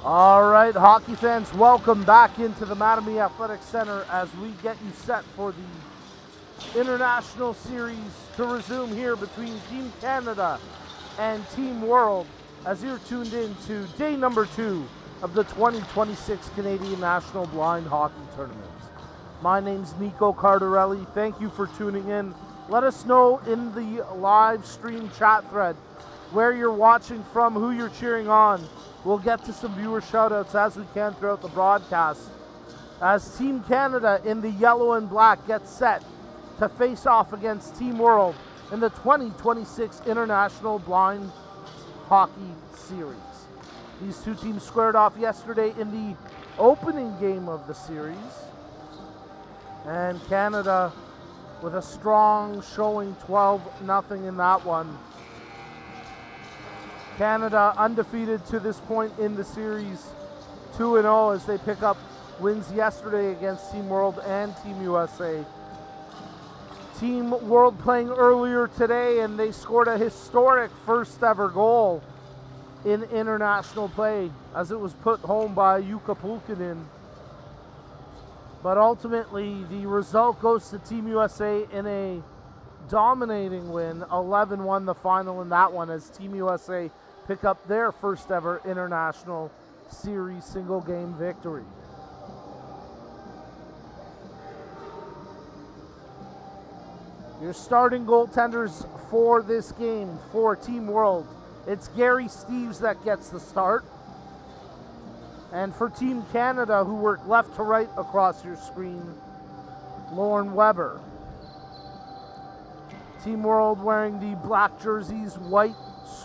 All right, hockey fans, welcome back into the Mattamy Athletic Center as we get you set for the International Series to resume here between Team Canada and Team World as you're tuned in to day number 2 of the 2026 Canadian National Blind Hockey Tournament. My name's Nico Cardarelli. Thank you for tuning in. Let us know in the live stream chat thread where you're watching from, who you're cheering on. We'll get to some viewer shoutouts as we can throughout the broadcast. As Team Canada in the yellow and black gets set to face off against Team World in the 2026 International Blind Hockey Series. These two teams squared off yesterday in the opening game of the series. And Canada with a strong showing, 12-0 in that one. Canada undefeated to this point in the series, 2-0 as they pick up wins yesterday against Team World and Team USA. Team World playing earlier today, and they scored a historic first ever goal in international play as it was put home by Jukka Pulkkinen. But ultimately, the result goes to Team USA in a dominating win. 11-1 the final in that one as Team USA pick up their first ever International Series single game victory. Your starting goaltenders for this game for Team World. It's Gary Steeves that gets the start. And for Team Canada, who work left to right across your screen, Lauren Weber. Team World wearing the black jerseys, white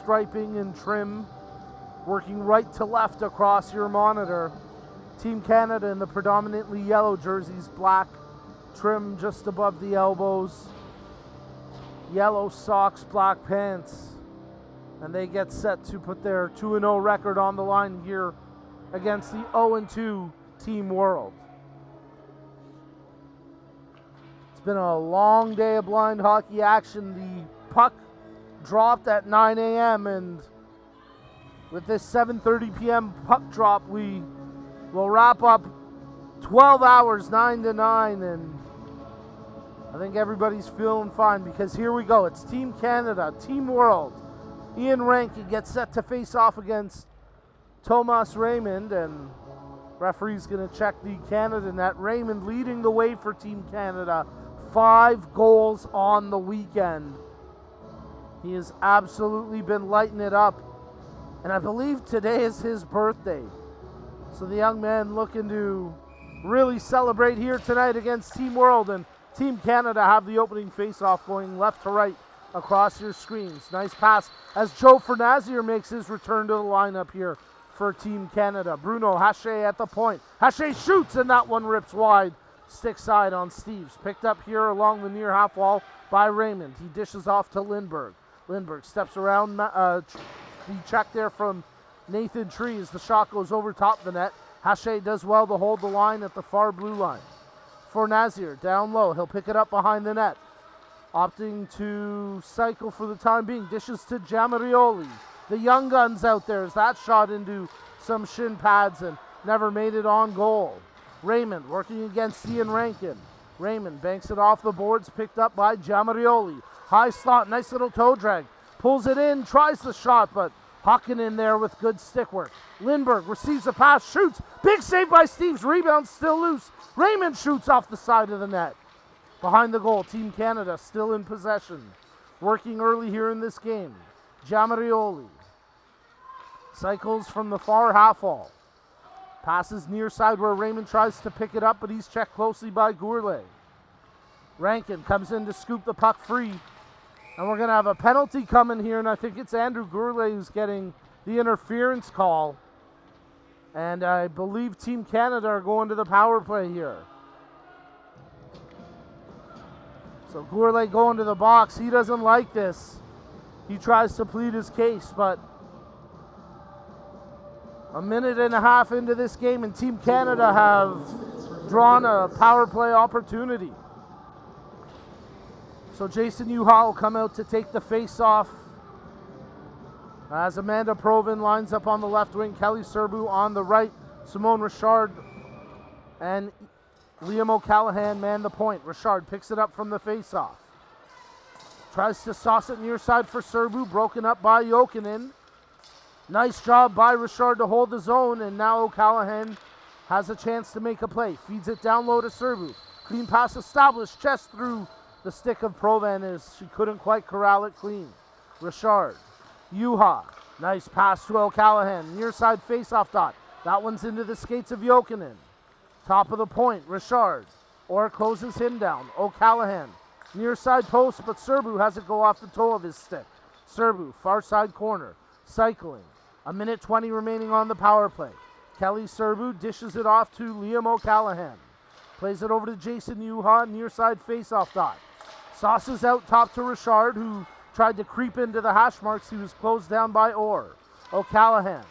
striping and trim, working right to left across your monitor. Team Canada in the predominantly yellow jerseys, black trim just above the elbows, yellow socks, black pants, and they get set to put their 2-0 record on the line here against the 0-2 Team World. It's been a long day of blind hockey action. The puck dropped at 9 a.m. and with this 7:30 p.m. puck drop, we will wrap up 12 hours, 9 to 9, and I think everybody's feeling fine because here we go. It's Team Canada, Team World. Ian Rankin gets set to face off against Thomas Raymond, and referee's going to check the Canada net. Raymond leading the way for Team Canada. 5 goals on the weekend. He has absolutely been lighting it up. And I believe today is his birthday. So the young man looking to really celebrate here tonight against Team World. And Team Canada have the opening face-off going left to right across your screens. Nice pass as Joe Fernazier makes his return to the lineup here for Team Canada. Bruno Haché at the point. Haché shoots, and that one rips wide. Stick side on Steeves. Picked up here along the near half wall by Raymond. He dishes off to Lindberg. Lindberg steps around the check there from Nathan Tree as the shot goes over top the net. Haché does well to hold the line at the far blue line. Fornazier down low. He'll pick it up behind the net. Opting to cycle for the time being. Dishes to Giamarioli. The young guns out there as that shot into some shin pads and never made it on goal. Raymond working against Ian Rankin. Raymond banks it off the boards, picked up by Giamarioli. High slot, nice little toe drag. Pulls it in, tries the shot, but Hawken in there with good stick work. Lindberg receives a pass, shoots. Big save by Steeves, rebound still loose. Raymond shoots off the side of the net. Behind the goal, Team Canada still in possession. Working early here in this game. Giamarioli cycles from the far half wall. Passes near side where Raymond tries to pick it up, but he's checked closely by Gourlay. Rankin comes in to scoop the puck free. And we're going to have a penalty coming here, and I think it's Andrew Gourlay who's getting the interference call. And I believe Team Canada are going to the power play here. So Gourlay going to the box. He doesn't like this. He tries to plead his case, but a minute and a half into this game, and Team Canada have drawn a power play opportunity. So Jason Uhal will come out to take the face-off As Amanda Provin lines up on the left wing, Kelly Serbu on the right, Simone Richard and Liam O'Callahan man the point. Richard picks it up from the faceoff. Tries to sauce it near side for Serbu, broken up by Jokinen. Nice job by Richard to hold the zone, and now O'Callahan has a chance to make a play. Feeds it down low to Serbu. Clean pass established, chest through the stick of Provan as she couldn't quite corral it clean. Richard. Juha. Nice pass to O'Callahan. Near side face-off dot. That one's into the skates of Jokinen. Top of the point, Richard. Or closes him down. O'Callahan. Near side post, but Serbu has it go off the toe of his stick. Serbu, far side corner. Cycling. 1:20 remaining on the power play. Kelly Serbu dishes it off to Liam O'Callahan. Plays it over to Jason Juha, near side face-off dot. Sauces out top to Richard, who tried to creep into the hash marks. He was closed down by Orr. O'Callahan.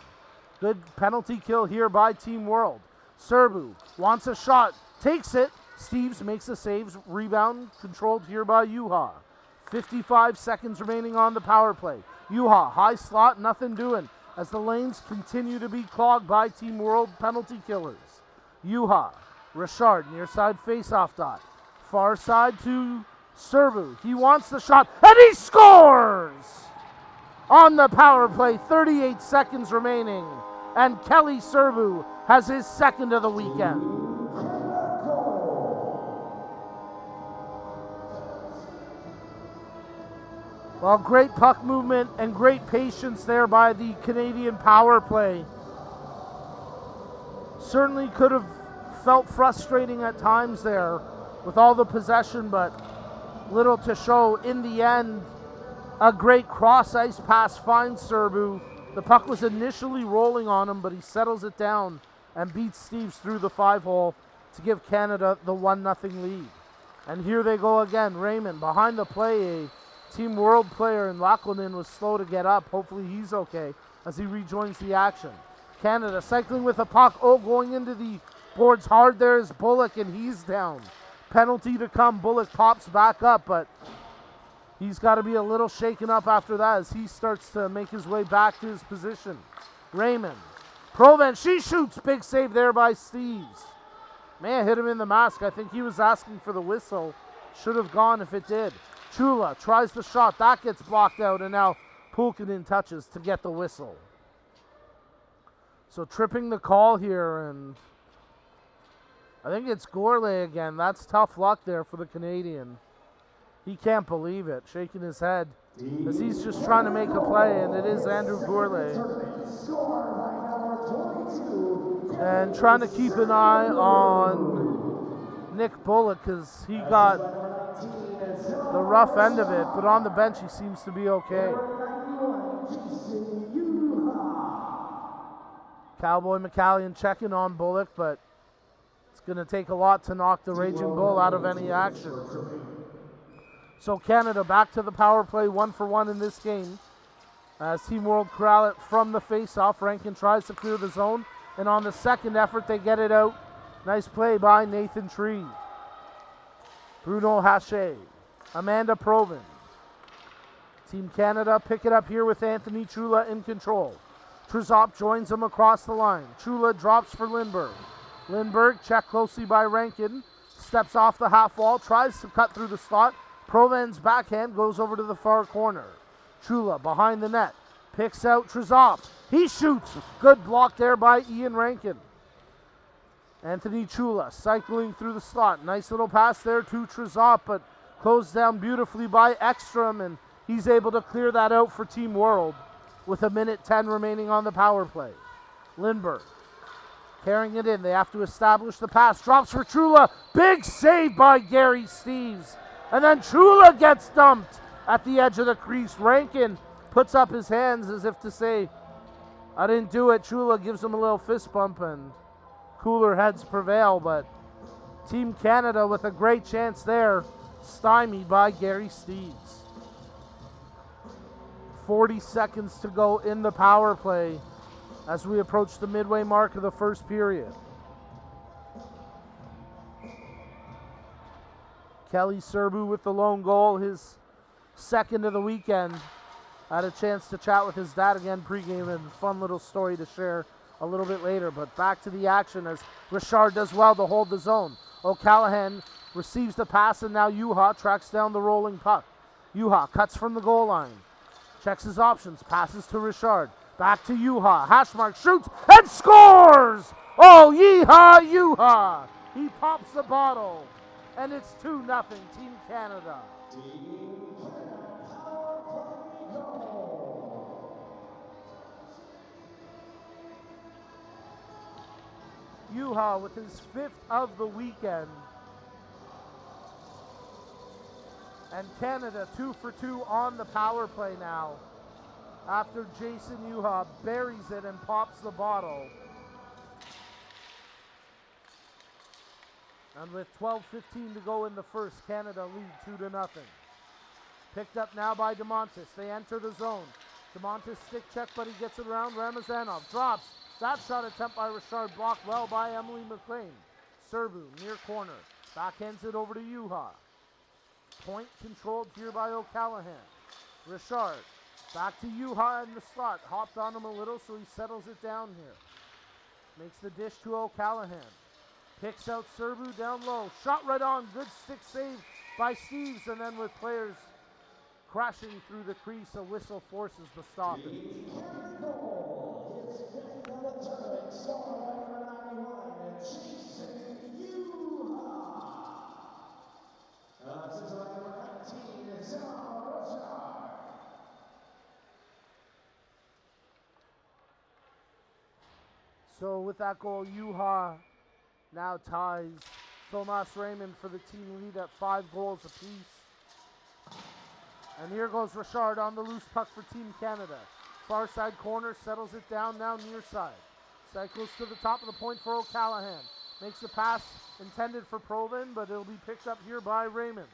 Good penalty kill here by Team World. Serbu wants a shot, takes it. Steves makes the saves. Rebound controlled here by Juha. 55 seconds remaining on the power play. Juha, high slot, nothing doing, as the lanes continue to be clogged by Team World penalty killers. Juha, Richard, near side face-off dot. Far side to Serbu. He wants the shot, and he scores! On the power play, 38 seconds remaining, and Kelly Serbu has his second of the weekend. Well, great puck movement and great patience there by the Canadian power play. Certainly could have felt frustrating at times there with all the possession, but little to show. In the end, a great cross-ice pass finds Serbu. The puck was initially rolling on him, but he settles it down and beats Steves through the 5-hole to give Canada the 1-0 lead. And here they go again. Raymond behind the play, a Team World player, and Lakonen was slow to get up. Hopefully he's okay as he rejoins the action. Canada cycling with a puck. Oh, going into the boards hard there is Bullock, and he's down. Penalty to come. Bullock pops back up, but he's got to be a little shaken up after that as he starts to make his way back to his position. Raymond. Provan, she shoots. Big save there by Steves. Man, hit him in the mask. I think he was asking for the whistle. Should have gone if it did. Chula tries the shot. That gets blocked out, and now Pulkkinen touches to get the whistle. So tripping the call here, and I think it's Gourlay again. That's tough luck there for the Canadian. He can't believe it, shaking his head as he's just trying to make a play, and it is Andrew Gourlay. And trying to keep an eye on Nick Bullock because he got the rough end of it, but on the bench he seems to be okay. Cowboy McCallion checking on Bullock, but it's going to take a lot to knock the Raging Bull out of any action. So Canada back to the power play, 1-for-1 in this game. As Team World corral it from the face-off, Rankin tries to clear the zone, and on the second effort they get it out. Nice play by Nathan Tree. Bruno Hache. Amanda Provin. Team Canada pick it up here with Anthony Chula in control. Trzop joins him across the line. Chula drops for Lindberg. Lindberg checked closely by Rankin. Steps off the half wall, tries to cut through the slot. Provan's backhand goes over to the far corner. Chula behind the net. Picks out Trzop. He shoots. Good block there by Ian Rankin. Anthony Chula cycling through the slot. Nice little pass there to Trzop, but closed down beautifully by Ekstrom, and he's able to clear that out for Team World with 1:10 remaining on the power play. Lindberg carrying it in. They have to establish the pass. Drops for Chula. Big save by Gary Steves. And then Chula gets dumped at the edge of the crease. Rankin puts up his hands as if to say, I didn't do it. Chula gives him a little fist bump, and cooler heads prevail, but Team Canada with a great chance there, stymied by Gary Steves. 40 seconds to go in the power play as we approach the midway mark of the first period. Kelly Serbu with the lone goal, his second of the weekend. I had a chance to chat with his dad again pregame, and a fun little story to share a little bit later. But back to the action as Richard does well to hold the zone. O'Callaghan receives the pass, and now Yuha tracks down the rolling puck. Yuha cuts from the goal line. Checks his options, passes to Richard. Back to Yuha. Hashmark shoots and scores! Oh, yeehaw, Yuha! He pops the bottle, and it's 2-0 Team Canada. Yuha with his 5th of the weekend. And Canada 2 for 2 on the power play now, after Jason Yuha buries it and pops the bottle. And with 12:15 to go in the first, Canada lead 2-0. Picked up now by DeMontis. They enter the zone. DeMontis stick check, but he gets it around. Ramazanov drops. That shot attempt by Richard blocked well by Emily McLean. Serbu near corner. Backhands it over to Yuha. Point controlled here by O'Callaghan. Richard back to Yuha in the slot. Hopped on him a little, so he settles it down here. Makes the dish to O'Callaghan. Picks out Serbu down low. Shot right on. Good stick save by Steves. And then with players crashing through the crease, a whistle forces the stoppage. So with that goal, Yuha now ties Tomas Raymond for the team lead at 5 goals apiece. And here goes Richard on the loose puck for Team Canada. Far side corner, settles it down now near side. Cycles to the top of the point for O'Callaghan. Makes the pass intended for Provin, but it'll be picked up here by Raymond.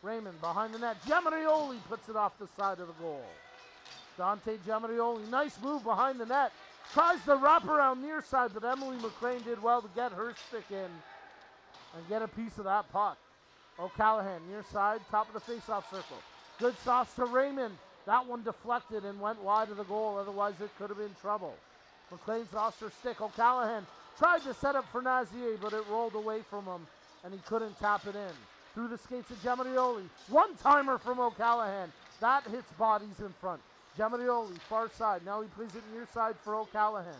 Raymond behind the net. Giammattoli puts it off the side of the goal. Dante Giammattoli, nice move behind the net. Tries the wraparound near side, but Emily McLean did well to get her stick in and get a piece of that puck. O'Callaghan near side, top of the faceoff circle. Good sauce to Raymond. That one deflected and went wide of the goal, otherwise it could have been trouble. McLean's lost her stick. O'Callaghan tried to set up for Nazier, but it rolled away from him, and he couldn't tap it in. Through the skates of Giammattoli. One-timer from O'Callaghan. That hits bodies in front. Giammattoli, far side. Now he plays it near side for O'Callaghan.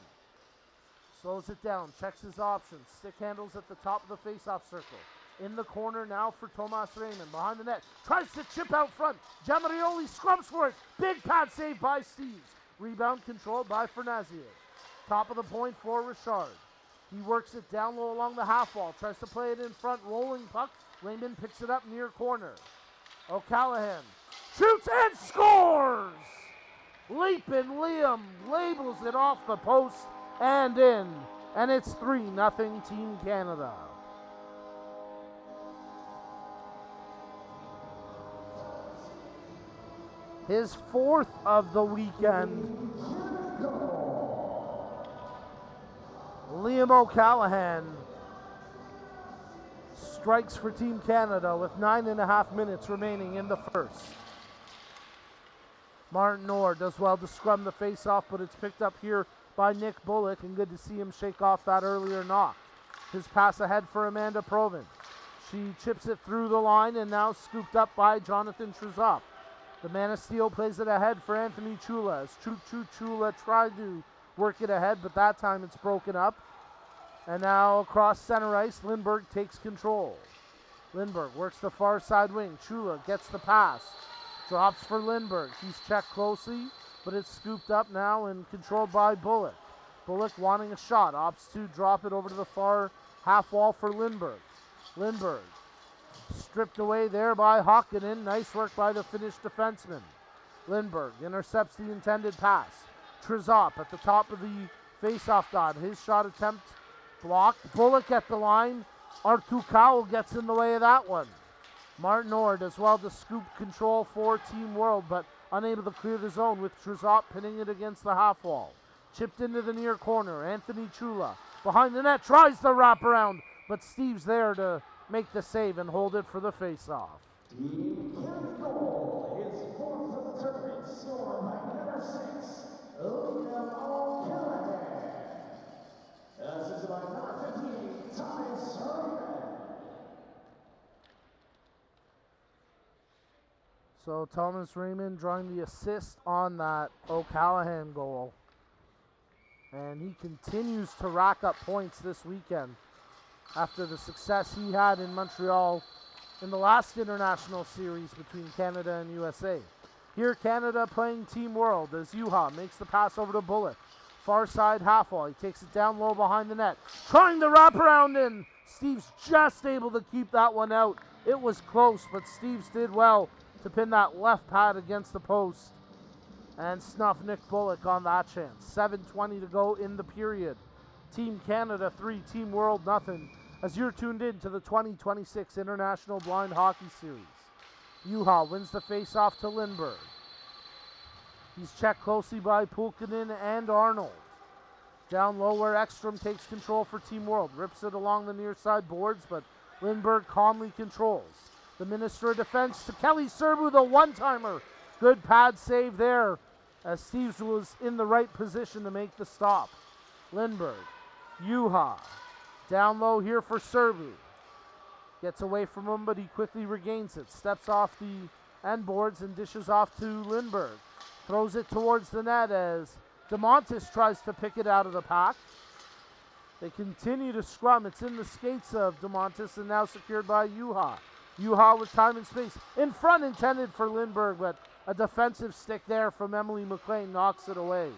Slows it down, checks his options. Stick handles at the top of the faceoff circle. In the corner now for Tomas Raymond. Behind the net. Tries to chip out front. Giammattoli scrubs for it. Big pad save by Steves. Rebound controlled by Fernazier. Top of the point for Richard. He works it down low along the half wall. Tries to play it in front. Rolling puck. Raymond picks it up near corner. O'Callaghan shoots and scores! Leapin' Liam labels it off the post and in. And it's 3-0 Team Canada. His 4th of the weekend. Liam O'Callaghan strikes for Team Canada with 9.5 minutes remaining in the first. Martin Orr does well to scrum the face-off, but it's picked up here by Nick Bullock, and good to see him shake off that earlier knock. His pass ahead for Amanda Provin. She chips it through the line and now scooped up by Jonathan Trezop. The Man of Steel plays it ahead for Anthony Chula as Chula tried to work it ahead, but that time it's broken up. And now across center ice, Lindbergh takes control. Lindbergh works the far side wing. Chula gets the pass. Drops for Lindbergh. He's checked closely, but it's scooped up now and controlled by Bullock. Bullock wanting a shot. Opts to drop it over to the far half wall for Lindbergh. Lindbergh stripped away there by Hawkinen. Nice work by the Finnish defenseman. Lindbergh intercepts the intended pass. Trezop at the top of the face-off dot. His shot attempt blocked. Bullock at the line. Artu Cowell gets in the way of that one. Martin Orr does well to scoop control for Team World, but unable to clear the zone with Trezop pinning it against the half wall. Chipped into the near corner. Anthony Chula behind the net tries the wraparound, but Steve's there to make the save and hold it for the face-off. Team Canada goal is 4th of the tournament, scored by So Thomas Raymond drawing the assist on that O'Callaghan goal. And he continues to rack up points this weekend after the success he had in Montreal in the last international series between Canada and USA. Here Canada playing Team World as Juha makes the pass over to Bullock. Far side half wall. He takes it down low behind the net. Trying to wrap around in. Steeves just able to keep that one out. It was close, but Steeves did well to pin that left pad against the post and snuff Nick Bullock on that chance. 7:20 to go in the period. Team Canada 3, Team World nothing, as you're tuned in to the 2026 International Blind Hockey Series. Juha wins the face-off to Lindberg. He's checked closely by Pulkkinen and Arnold. Down low where Ekstrom takes control for Team World. Rips it along the near side boards, but Lindberg calmly controls. The Minister of Defense to Kelly Serbu, the one-timer. Good pad save there as Steeves was in the right position to make the stop. Lindberg, Juha, down low here for Serbu. Gets away from him, but he quickly regains it. Steps off the end boards and dishes off to Lindberg. Throws it towards the net as DeMontis tries to pick it out of the pack. They continue to scrum. It's in the skates of DeMontis and now secured by Juha. Juha with time and space. In front intended for Lindberg, but a defensive stick there from Emily McLean knocks it away.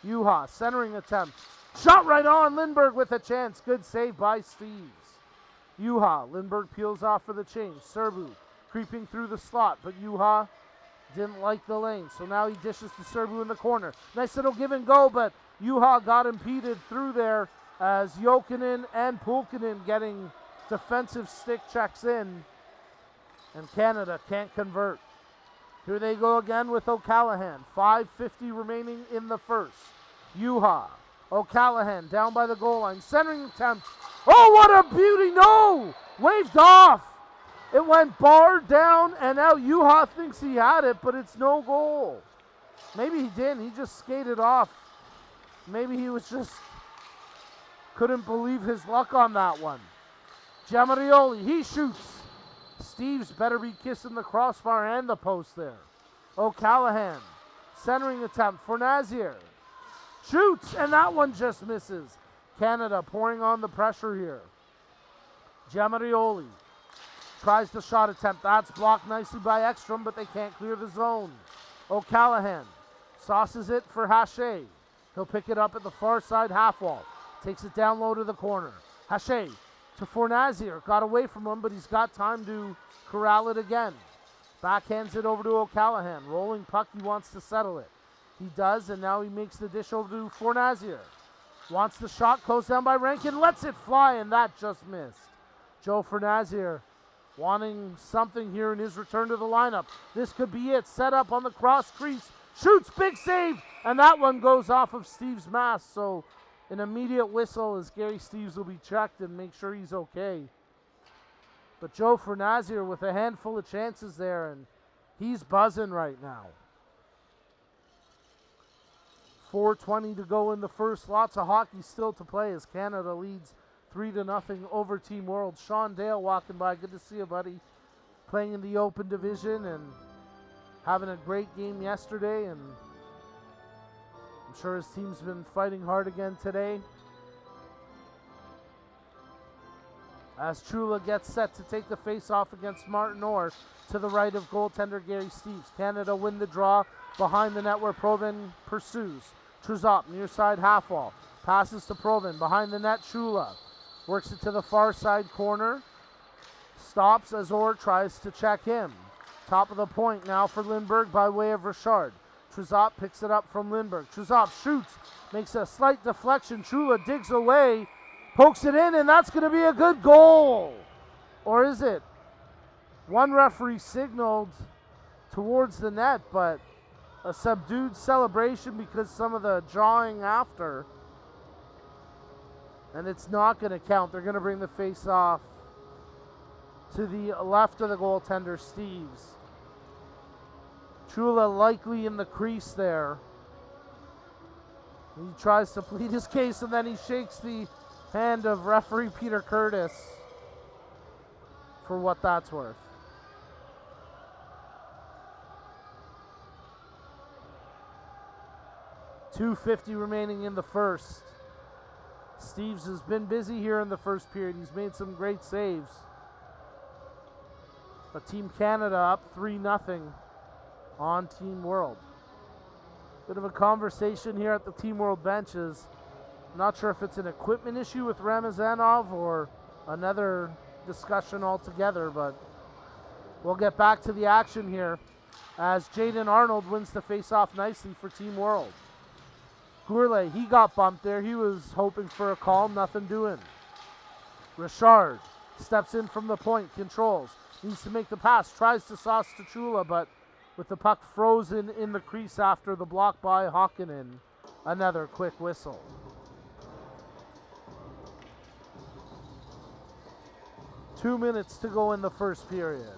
Juha, centering attempt. Shot right on. Lindberg with a chance. Good save by Steeves. Juha, Lindberg peels off for the change. Serbu creeping through the slot, but Juha didn't like the lane, so now he dishes to Serbu in the corner. Nice little give and go, but Juha got impeded through there as Jokinen and Pulkkinen getting defensive stick checks in, and Canada can't convert. Here they go again with O'Callaghan. 5:50 remaining in the first. Juha, O'Callaghan down by the goal line. Centering attempt. Oh, what a beauty! No! Waved off! It went bar down, and now Juha thinks he had it, but it's no goal. Maybe he didn't. He just skated off. Maybe he was just couldn't believe his luck on that one. Giamarioli, he shoots. Steeves better be kissing the crossbar and the post there. O'Callaghan, centering attempt for Nazier. Shoots, and that one just misses. Canada pouring on the pressure here. Giamarioli tries the shot attempt. That's blocked nicely by Ekstrom, but they can't clear the zone. O'Callaghan sauces it for Hache. He'll pick it up at the far side half wall. Takes it down low to the corner. Hache to Fornazier. Got away from him, but he's got time to corral it again. Backhands it over to O'Callaghan. Rolling puck, he wants to settle it. He does, and now he makes the dish over to Fornazier. Wants the shot, closed down by Rankin. Lets it fly, and that just missed. Joe Fornazier wanting something here in his return to the lineup. This could be it. Set up on the cross crease. Shoots, big save, and that one goes off of Steeves' mask. So an immediate whistle as Gary Steeves will be checked and make sure he's okay. But Joe Fornazier with a handful of chances there, and he's buzzing right now. 4:20 to go in the first. Lots of hockey still to play as Canada leads 3-0 over Team World. Sean Dale walking by. Good to see you, buddy. Playing in the Open Division and having a great game yesterday, and I'm sure his team's been fighting hard again today. As Chula gets set to take the face-off against Martin Orr to the right of goaltender Gary Steeves. Canada win the draw behind the net where Provin pursues. Truzop near side half wall. Passes to Provin. Behind the net, Chula works it to the far side corner. Stops as Orr tries to check him. Top of the point now for Lindberg by way of Richard. Truzop picks it up from Lindberg. Truzop shoots. Makes a slight deflection. Chula digs away. Pokes it in, and that's going to be a good goal. Or is it? One referee signaled towards the net, but a subdued celebration because some of the jawing after. And it's not going to count. They're going to bring the face off to the left of the goaltender, Steeves. Chula likely in the crease there. He tries to plead his case, and then he shakes the hand of referee Peter Curtis for what that's worth. 2:50 remaining in the first. Steves has been busy here in the first period. He's made some great saves. But Team Canada up 3-0 on Team World. Bit of a conversation here at the Team World benches. Not sure if it's an equipment issue with Ramazanov or another discussion altogether, but we'll get back to the action here as Jaden Arnold wins the face-off nicely for Team World. Gourlay, he got bumped there. He was hoping for a call, nothing doing. Richard steps in from the point, controls, needs to make the pass, tries to sauce to Chula, but with the puck frozen in the crease after the block by Hakkinen, another quick whistle. Two minutes to go in the first period.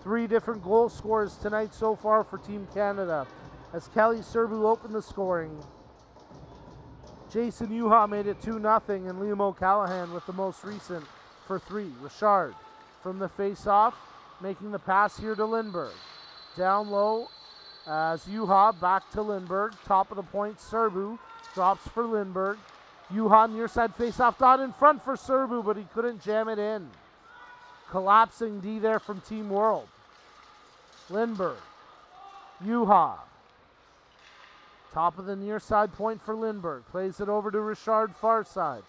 Three different goal scorers tonight so far for Team Canada as Kelly Serbu opened the scoring. Jason Yuha made it 2-0 and Liam O'Callaghan with the most recent for 3. Richard from the face-off making the pass here to Lindbergh. Down low as Yuha back to Lindbergh. Top of the point, Serbu drops for Lindbergh. Yuha near side face-off dot in front for Serbu, but he couldn't jam it in. Collapsing D there from Team World. Lindbergh. Yuha. Top of the near side point for Lindbergh. Plays it over to Richard far side.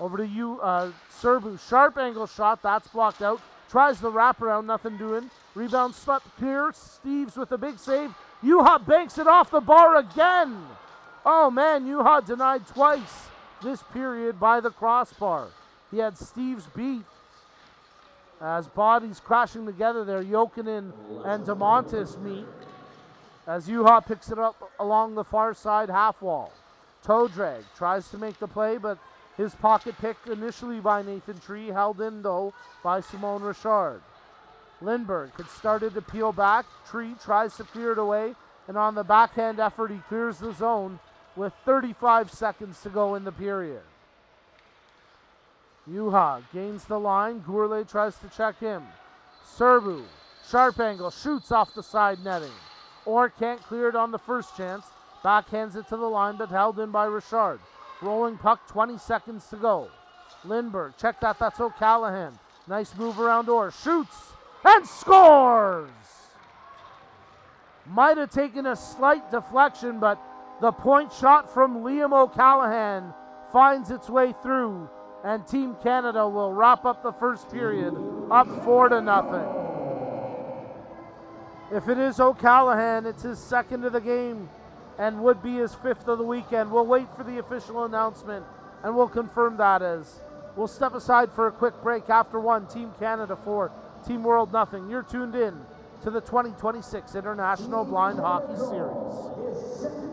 Over to Serbu. Sharp angle shot. That's blocked out. Tries the wraparound. Nothing doing. Rebound swept clear. Steves with a big save. Yuha banks it off the bar again. Oh man, Yuha denied twice this period by the crossbar. He had Steves beat as bodies crashing together there. Jokinen and DeMontis meet as Yuha picks it up along the far side half wall. Toe drag, tries to make the play, but his pocket picked initially by Nathan Tree, held in though by Simone Richard. Lindbergh had started to peel back. Tree tries to clear it away, and on the backhand effort he clears the zone with 35 seconds to go in the period. Yuha gains the line. Gourlay tries to check him. Serbu, sharp angle, shoots off the side netting. Or can't clear it on the first chance. Backhands it to the line, but held in by Richard. Rolling puck, 20 seconds to go. Lindbergh, check that, that's O'Callaghan. Nice move around Orr. Shoots and scores! Might have taken a slight deflection, but the point shot from Liam O'Callaghan finds its way through, and Team Canada will wrap up the first period up 4-0. If it is O'Callaghan, it's his second of the game and would be his fifth of the weekend. We'll wait for the official announcement and we'll confirm that as we'll step aside for a quick break. After one, Team Canada 4, Team World nothing. You're tuned in to the 2026 International Blind Hockey Series.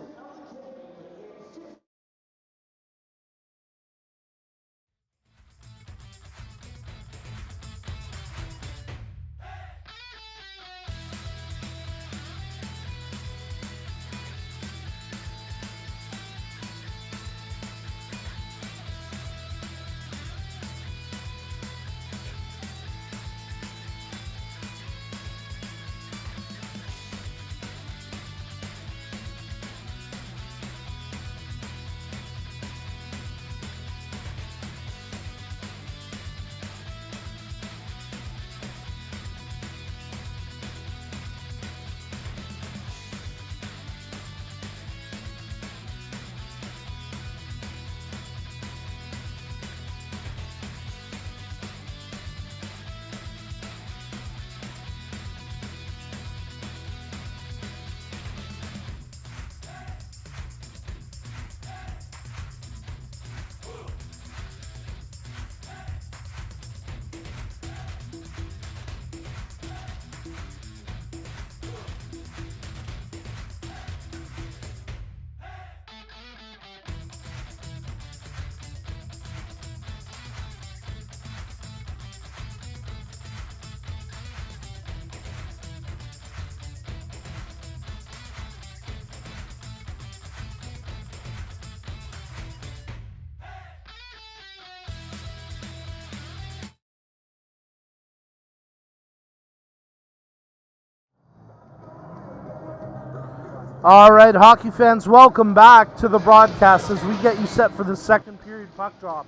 All right, hockey fans, welcome back to the broadcast as we get you set for the second period puck drop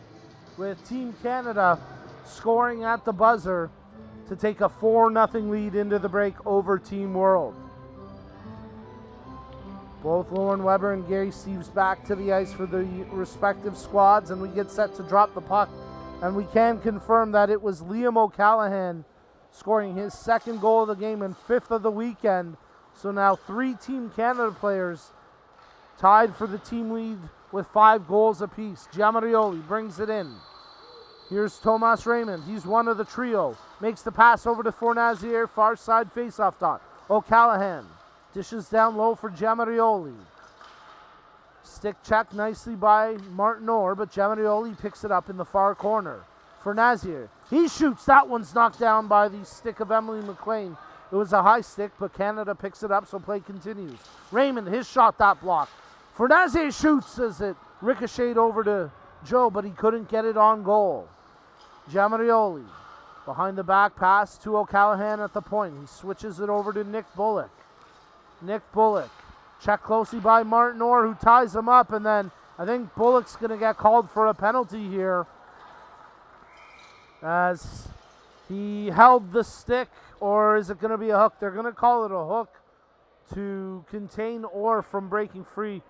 with Team Canada scoring at the buzzer to take a 4-0 lead into the break over Team World. Both Lauren Weber and Gary Steeves back to the ice for the respective squads, and we get set to drop the puck. And we can confirm that it was Liam O'Callaghan scoring his second goal of the game and 5th of the weekend. So now 3 Team Canada players tied for the team lead with 5 goals apiece. Giamarioli brings it in. Here's Tomas Raymond. He's one of the trio. Makes the pass over to Fornazier, far side faceoff dot. O'Callaghan dishes down low for Giamarioli. Stick check nicely by Martin Orr, but Giamarioli picks it up in the far corner. Fornazier, he shoots. That one's knocked down by the stick of Emily McLean. It was a high stick, but Canada picks it up, so play continues. Raymond, his shot, that block. Fornazier shoots as it ricocheted over to Joe, but he couldn't get it on goal. Giamarioli, behind the back pass to O'Callaghan at the point. He switches it over to Nick Bullock. Nick Bullock, checked closely by Martin Orr, who ties him up, and then I think Bullock's going to get called for a penalty here as he held the stick. Or is it going to be a hook? They're going to call it a hook to contain Orr from breaking free,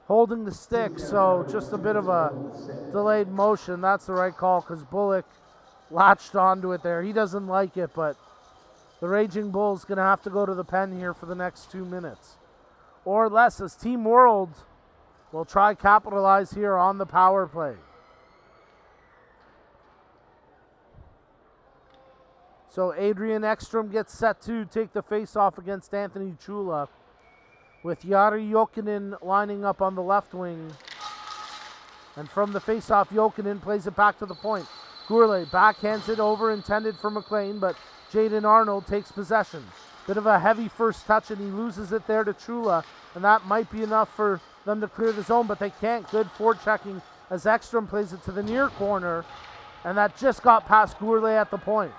holding the stick. So just a bit of a delayed motion. That's the right call because Bullock latched onto it there. He doesn't like it, but the Raging Bull's going to have to go to the pen here for the next 2 minutes. Or less, as Team World will try capitalize here on the power play. So Adrian Ekstrom gets set to take the face-off against Anthony Chula, with Jari Jokinen lining up on the left wing. And from the face-off, Jokinen plays it back to the point. Gourlay backhands it over, intended for McLean, but Jaden Arnold takes possession. Bit of a heavy first touch, and he loses it there to Chula, and that might be enough for them to clear the zone, but they can't. Good forechecking as Ekstrom plays it to the near corner, and that just got past Gourlay at the point.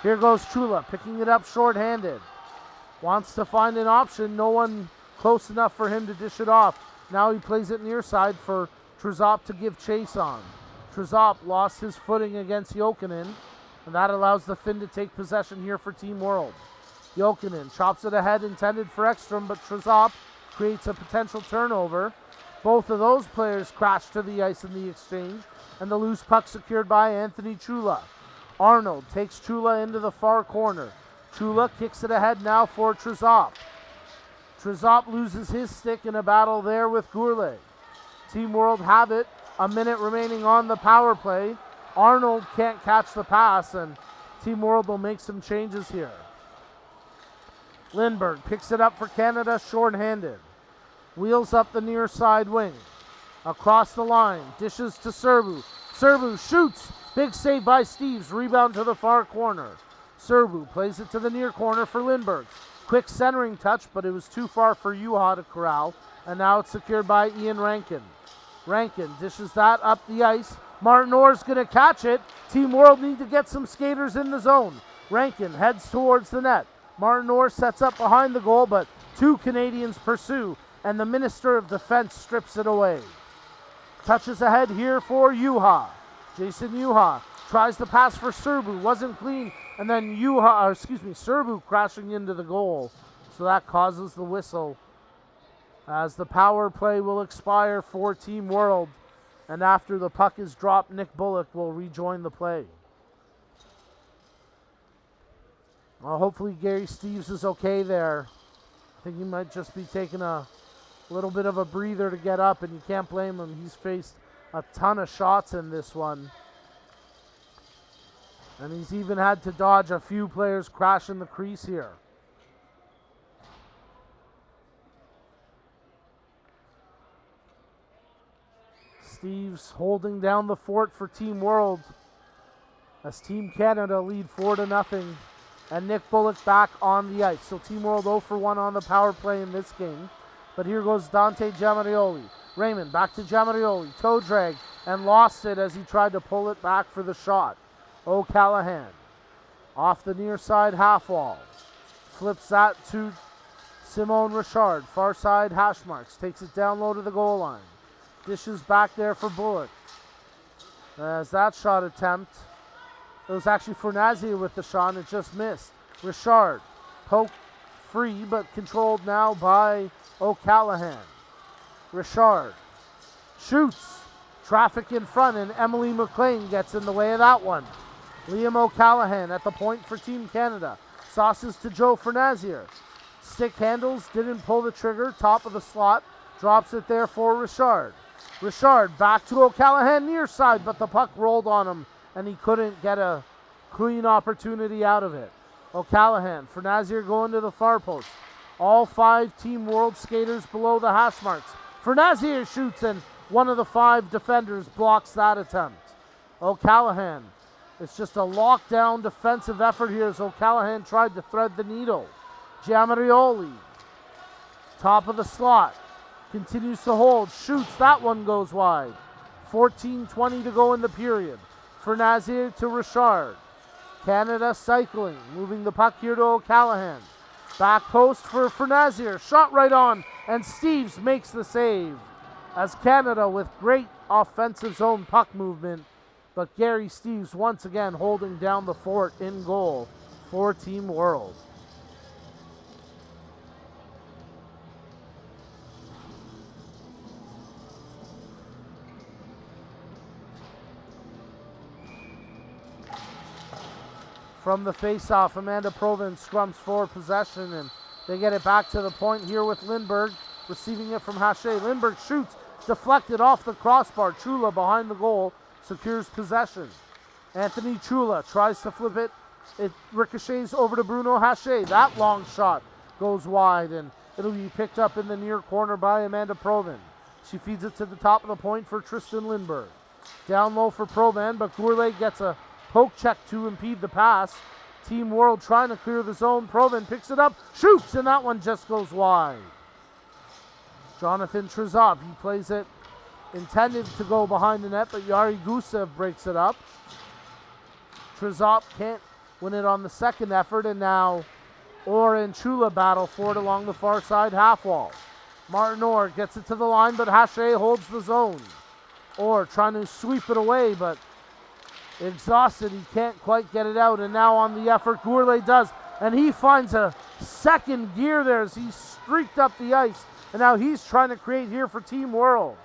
Here goes Chula, picking it up short-handed. Wants to find an option. No one close enough for him to dish it off. Now he plays it near side for Trezop to give chase on. Trezop lost his footing against Jokinen, and that allows the Finn to take possession here for Team World. Jokinen chops it ahead, intended for Ekstrom, but Trezop creates a potential turnover. Both of those players crash to the ice in the exchange, and the loose puck secured by Anthony Chula. Arnold takes Chula into the far corner. Chula kicks it ahead now for Trezop. Trezop loses his stick in a battle there with Gourlay. Team World have it. A minute remaining on the power play. Arnold can't catch the pass, and Team World will make some changes here. Lindbergh picks it up for Canada short-handed. Wheels up the near side wing. Across the line. Dishes to Serbu. Serbu shoots. Big save by Steeves. Rebound to the far corner. Serbu plays it to the near corner for Lindbergh. Quick centering touch, but it was too far for Juha to corral. And now it's secured by Ian Rankin. Rankin dishes that up the ice. Martin Orr's going to catch it. Team World need to get some skaters in the zone. Rankin heads towards the net. Martin Orr sets up behind the goal, but 2 Canadians pursue, and the Minister of Defense strips it away. Touches ahead here for Juha. Jason Juha tries the pass for Serbu, wasn't clean, and then Serbu crashing into the goal. So that causes the whistle as the power play will expire for Team World. And after the puck is dropped, Nick Bullock will rejoin the play. Well, hopefully Gary Steeves is okay there. I think he might just be taking a little bit of a breather to get up, and you can't blame him. He's faced a ton of shots in this one. And he's even had to dodge a few players crashing the crease here. Steeves holding down the fort for Team World as Team Canada lead 4-0. And Nick Bullock back on the ice. So Team World 0 for 1 on the power play in this game. But here goes Dante Giamarioli. Raymond back to Giamarioli. Toe drag and lost it as he tried to pull it back for the shot. O'Callaghan off the near side half wall. Flips that to Simone Richard, far side hash marks, takes it down low to the goal line. Dishes back there for Bullock. As that shot attempt, it was actually Fornazier with the shot and it just missed. Richard, poke free but controlled now by O'Callaghan. Richard shoots, traffic in front, and Emily McLean gets in the way of that one. Liam O'Callaghan at the point for Team Canada. Sauces to Joe Fornazier. Stick handles, didn't pull the trigger, top of the slot, drops it there for Richard. Richard back to O'Callaghan near side, but the puck rolled on him and he couldn't get a clean opportunity out of it. O'Callaghan, Fornazier going to the far post. All 5 Team World skaters below the hash marks. Fornazier shoots and one of the 5 defenders blocks that attempt. O'Callaghan, it's just a lockdown defensive effort here as O'Callaghan tried to thread the needle. Giamarioli, top of the slot, continues to hold, shoots, that one goes wide. 14:20 to go in the period. Fornazier to Richard. Canada cycling, moving the puck here to O'Callaghan. Back post for Fornazier, shot right on, and Steeves makes the save. As Canada with great offensive zone puck movement, but Gary Steeves once again holding down the fort in goal for Team World. From the face-off, Amanda Provin scrums for possession, and they get it back to the point here with Lindberg, receiving it from Hache. Lindberg shoots, deflected off the crossbar. Chula behind the goal, secures possession. Anthony Chula tries to flip it. It ricochets over to Bruno Hache. That long shot goes wide, and it'll be picked up in the near corner by Amanda Provin. She feeds it to the top of the point for Tristan Lindberg. Down low for Provin, but Gourlay gets a poke check to impede the pass. Team World trying to clear the zone. Provin picks it up, shoots, and that one just goes wide. Jonathan Trezov, he plays it intended to go behind the net, but Yari Gusev breaks it up. Trezov can't win it on the second effort, and now Orr and Chula battle for it along the far side half wall. Martin Orr gets it to the line, but Hache holds the zone. Orr trying to sweep it away, but exhausted, he can't quite get it out, and now on the effort, Gourlay does, and he finds a second gear there as he streaked up the ice, and now he's trying to create here for Team World.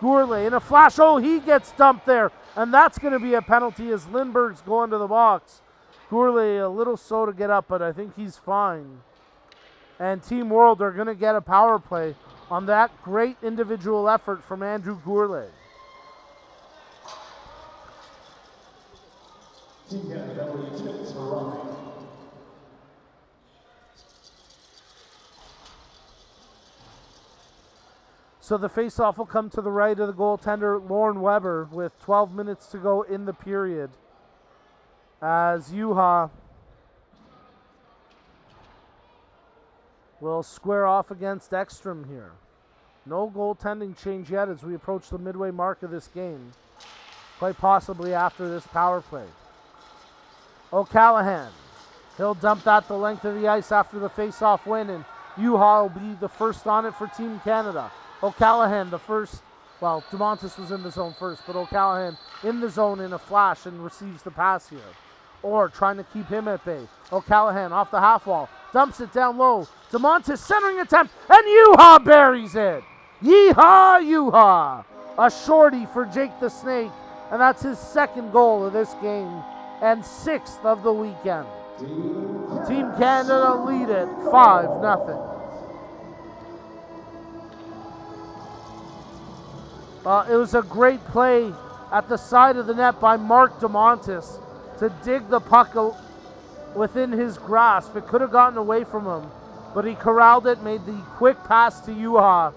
Gourlay in a flash, oh, he gets dumped there, and that's going to be a penalty as Lindberg's going to the box. Gourlay a little slow to get up, but I think he's fine. And Team World are going to get a power play on that great individual effort from Andrew Gourlay. Team Canada, number 6 for Raleigh. So the faceoff will come to the right of the goaltender, Lauren Weber, with 12 minutes to go in the period. As Juha will square off against Ekstrom here. No goaltending change yet as we approach the midway mark of this game. Quite possibly after this power play. O'Callaghan, he'll dump that the length of the ice after the face-off win, and Juha will be the first on it for Team Canada. O'Callaghan the first, well, DeMontis was in the zone first, but O'Callaghan in the zone in a flash and receives the pass here. Or trying to keep him at bay. O'Callaghan off the half wall, dumps it down low. DeMontis centering attempt, and Juha buries it. Yeehaw, Juha! A shorty for Jake the Snake, and that's his second goal of this game and 6th of the weekend. Team Canada lead it 5-0. It was a great play at the side of the net by Mark DeMontis to dig the puck within his grasp. It could have gotten away from him, but he corralled it, made the quick pass to Juha,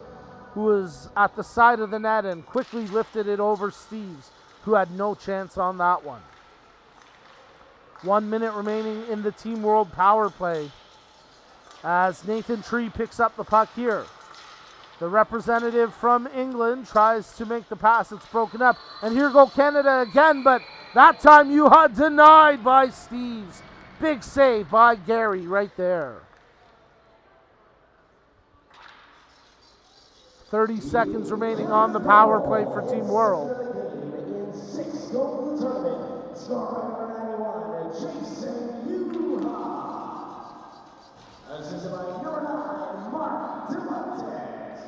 who was at the side of the net, and quickly lifted it over Steeves, who had no chance on that one. 1 minute remaining in the Team World power play as Nathan Tree picks up the puck here. The representative from England tries to make the pass. It's broken up. And here go Canada again, but that time Juha denied by Steeves. Big save by Gary right there. 30 seconds remaining on the power play for Team World. In 6 goal tournament, scoring number 91, Jason Yuha. Assisted by number 9, Mark Dumontes.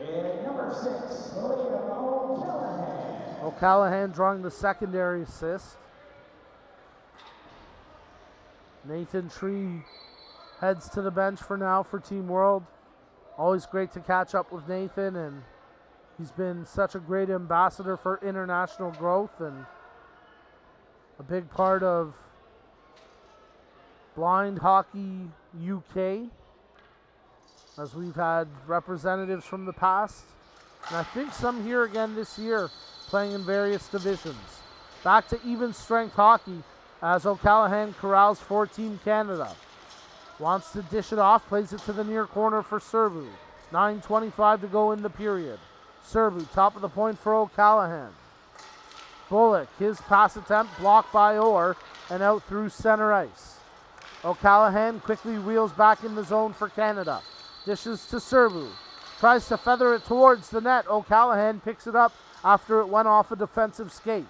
And number 6, Liam O'Callaghan. O'Callaghan drawing the secondary assist. Nathan Tree heads to the bench for now for Team World. Always great to catch up with Nathan, and he's been such a great ambassador for international growth and a big part of Blind Hockey UK, as we've had representatives from the past, and I think some here again this year playing in various divisions. Back to even strength hockey as O'Callaghan corrals for Team Canada. Wants to dish it off, plays it to the near corner for Serbu. 9:25 to go in the period. Serbu, top of the point for O'Callaghan. Bullock, his pass attempt blocked by Orr and out through center ice. O'Callaghan quickly wheels back in the zone for Canada. Dishes to Serbu. Tries to feather it towards the net. O'Callaghan picks it up after it went off a defensive skate.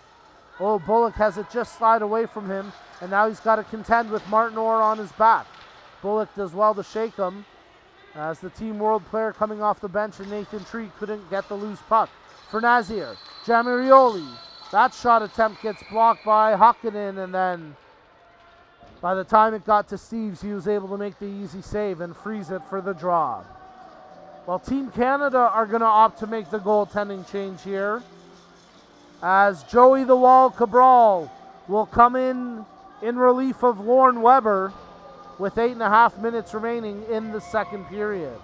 Oh, Bullock has it just slide away from him, and now he's got to contend with Martin Orr on his back. Bullock does well to shake him as the Team World player coming off the bench, and Nathan Tree couldn't get the loose puck. For Nazier, Jamirioli. That shot attempt gets blocked by Hakkinen, and then by the time it got to Steves, he was able to make the easy save and freeze it for the draw. Well, Team Canada are going to opt to make the goaltending change here, as Joey the Wall Cabral will come in relief of Lorne Weber with 8.5 minutes remaining in the second period.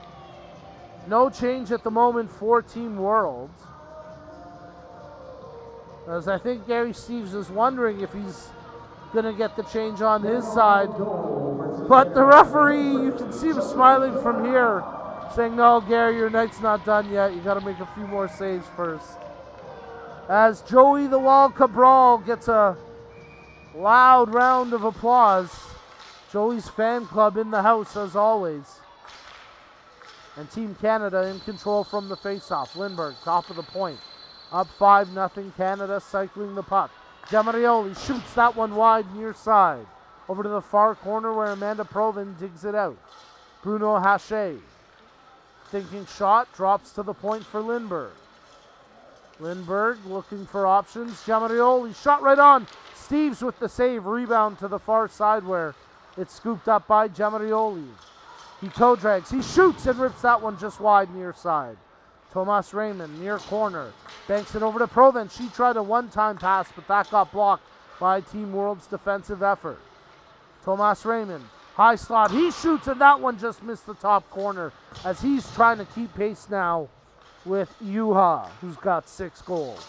No change at the moment for Team World, as I think Gary Steves is wondering if he's going to get the change on his side. But the referee, you can see him smiling from here, saying, no, Gary, your night's not done yet. You got to make a few more saves first. As Joey the Wall Cabral gets a loud round of applause. Joey's fan club in the house as always. And Team Canada in control from the faceoff. Lindbergh, top of the point. Up 5-0, Canada cycling the puck. Jamarioli shoots that one wide near side. Over to the far corner where Amanda Provin digs it out. Bruno Haché. Thinking shot, drops to the point for Lindbergh. Lindbergh looking for options. Jamarioli shot right on. Steves with the save. Rebound to the far side where it's scooped up by Jamarioli. He toe drags. He shoots and rips that one just wide near side. Tomas Raymond near corner. Banks it over to Provin. She tried a one-time pass, but that got blocked by Team World's defensive effort. Tomas Raymond. High slot. He shoots and that one just missed the top corner as he's trying to keep pace now with Yuha, who's got 6 goals.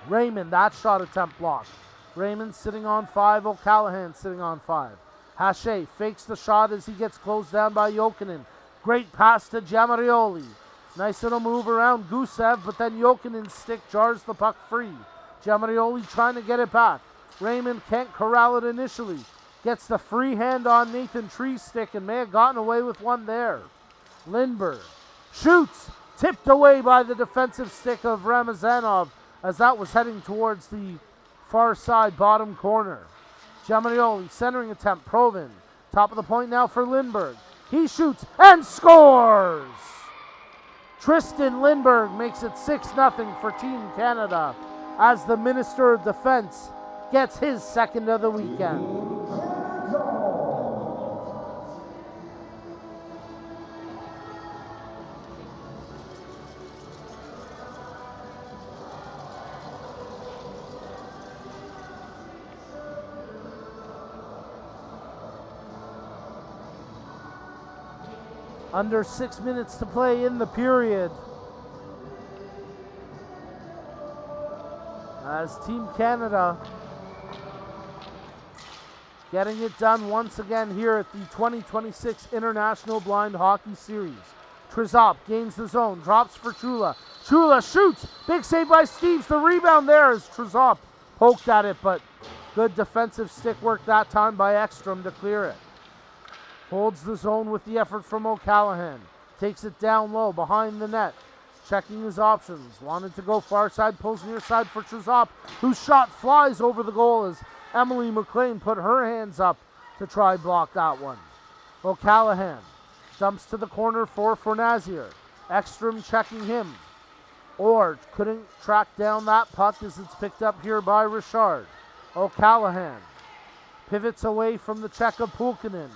Raymond, that shot attempt blocked. Raymond sitting on 5, O'Callaghan sitting on 5. Haché fakes the shot as he gets closed down by Jokinen. Great pass to Jamarioli. Nice little move around Gusev, but then Jokinen's stick jars the puck free. Jamarioli trying to get it back. Raymond can't corral it initially. Gets the free hand on Nathan Tree's stick and may have gotten away with one there. Lindbergh shoots, tipped away by the defensive stick of Ramazanov as that was heading towards the far side bottom corner. Jamarioli centering attempt, Provin. Top of the point now for Lindbergh. He shoots and scores! Tristan Lindbergh makes it 6-0 for Team Canada as the Minister of Defense gets his second of the weekend. Under 6 minutes to play in the period, as Team Canada getting it done once again here at the 2026 International Blind Hockey Series. Trizop gains the zone, drops for Chula. Chula shoots, big save by Steves. The rebound there as Trizop poked at it, but good defensive stick work that time by Ekstrom to clear it. Holds the zone with the effort from O'Callaghan. takes it down low behind the net, checking his options. Wanted to go far side, pulls near side for Trizop, whose shot flies over the goal as Emily McLean put her hands up to try block that one. O'Callahan dumps to the corner for Fornazier. Ekstrom checking him. Orr couldn't track down that puck as it's picked up here by Richard. O'Callahan pivots away from the check of Pulkkinen.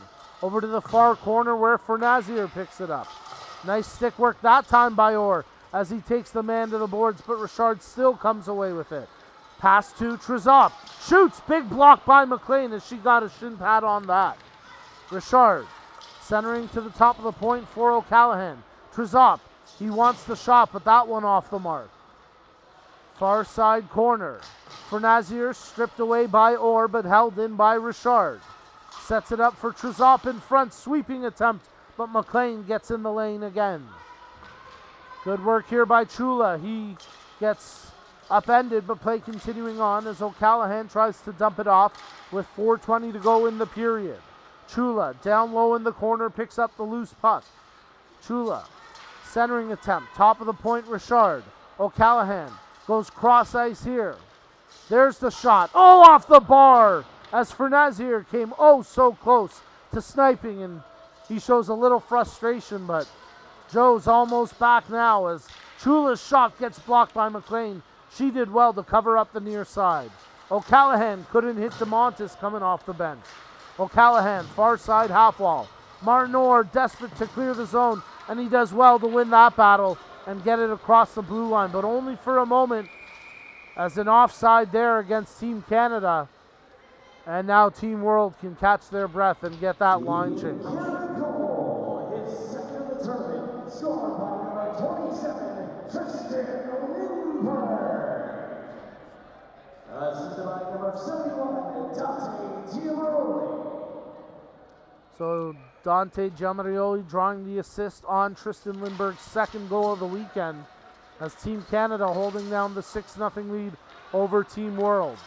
Over to the far corner where Fornazier picks it up. Nice stick work that time by Orr as he takes the man to the boards, but Richard still comes away with it. Pass to Trizop. Shoots. Big block by McLean as she got a shin pad on that. Richard centering to the top of the point for O'Callahan. Trizop. He wants the shot, but that one off the mark. Far side corner. Fornazier stripped away by Orr, but held in by Richard. Sets it up for Trizop in front. Sweeping attempt, but McLean gets in the lane again. Good work here by Chula. He gets upended, but play continuing on as O'Callahan tries to dump it off with 4:20 to go in the period. Chula down low in the corner, picks up the loose puck. Chula, centering attempt, top of the point, Richard. O'Callahan goes cross ice here. There's the shot. Oh, off the bar as Fornazier came so close to sniping, and he shows a little frustration, but Joe's almost back now as Chula's shot gets blocked by McLean. She did well to cover up the near side. O'Callahan couldn't hit DeMontis coming off the bench. O'Callahan, far side half wall. Martin Orr desperate to clear the zone, and he does well to win that battle and get it across the blue line, but only for a moment as an offside there against Team Canada. And now Team World can catch their breath and get that line change. His second of the tournament, scored by number 27, Tristan Lindberg. Assisted by number 71, Dante Giamarioli. So Dante Giamarioli drawing the assist on Tristan Lindberg's second goal of the weekend as Team Canada holding down the 6-0 lead over Team World.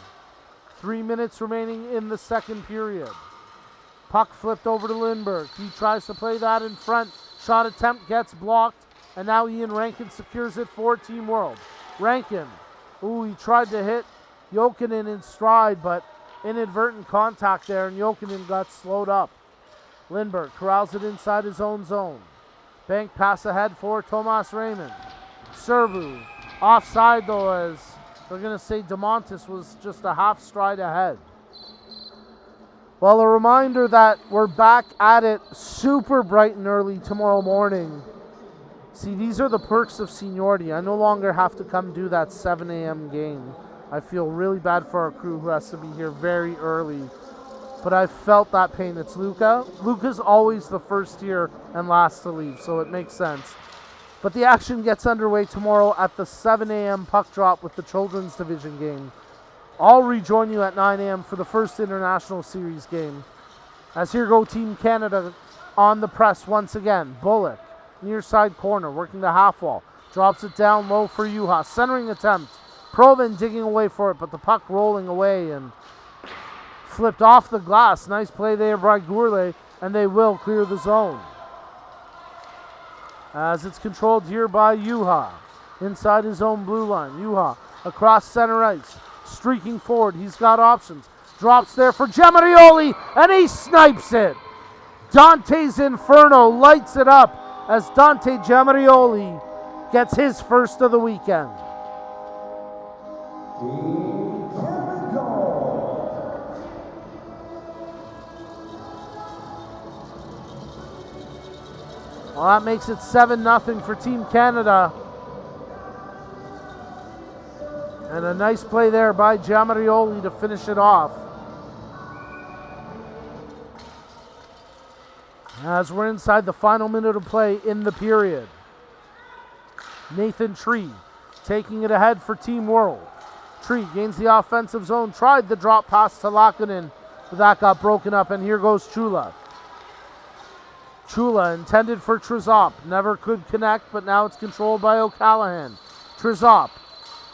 3 minutes remaining in the second period. Puck flipped over to Lindberg. He tries to play that in front. Shot attempt gets blocked, and now Ian Rankin secures it for Team World. Rankin, he tried to hit Jokinen in stride, but inadvertent contact there, and Jokinen got slowed up. Lindberg corrals it inside his own zone. Bank pass ahead for Tomas Raymond. Servu offside though, as we're going to say DeMontis was just a half stride ahead. Well, a reminder that we're back at it super bright and early tomorrow morning. See, these are the perks of seniority. I no longer have to come do that 7 a.m. game. I feel really bad for our crew who has to be here very early. But I've felt that pain. It's Luca. Luca's always the first here and last to leave, so it makes sense. But the action gets underway tomorrow at the 7 a.m. puck drop with the Children's Division game. I'll rejoin you at 9 a.m. for the first International Series game. As here go Team Canada on the press once again. Bullock, near side corner, working the half wall. Drops it down low for Juha. Centering attempt. Proven digging away for it, but the puck rolling away and flipped off the glass. Nice play there by Gourlay, and they will clear the zone. As it's controlled here by Juha. Inside his own blue line. Juha across center ice. Streaking forward. He's got options. Drops there for Giamarioli, and he snipes it. Dante's Inferno lights it up as Dante Giamarioli gets his first of the weekend. Well, that makes it 7-0 for Team Canada. And a nice play there by Giamarioli to finish it off. As we're inside the final minute of play in the period. Nathan Tree taking it ahead for Team World. Tree gains the offensive zone, tried the drop pass to Laakkonen, but that got broken up, and here goes Chula. Chula intended for Trizop, never could connect, but now it's controlled by O'Callahan. Trizop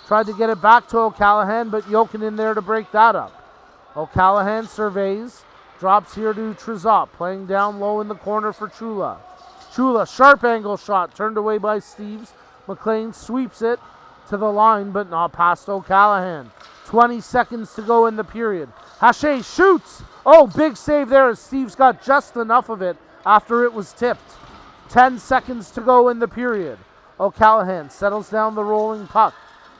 tried to get it back to O'Callahan, but Jokinen there to break that up. O'Callahan surveys, drops here to Trizop, playing down low in the corner for Chula. Chula, sharp angle shot, turned away by Steves. McLean sweeps it to the line, but not past O'Callahan. 20 seconds to go in the period. Hache shoots. Oh, big save there as Steves got just enough of it after it was tipped. 10 seconds to go in the period. O'Callahan settles down the rolling puck.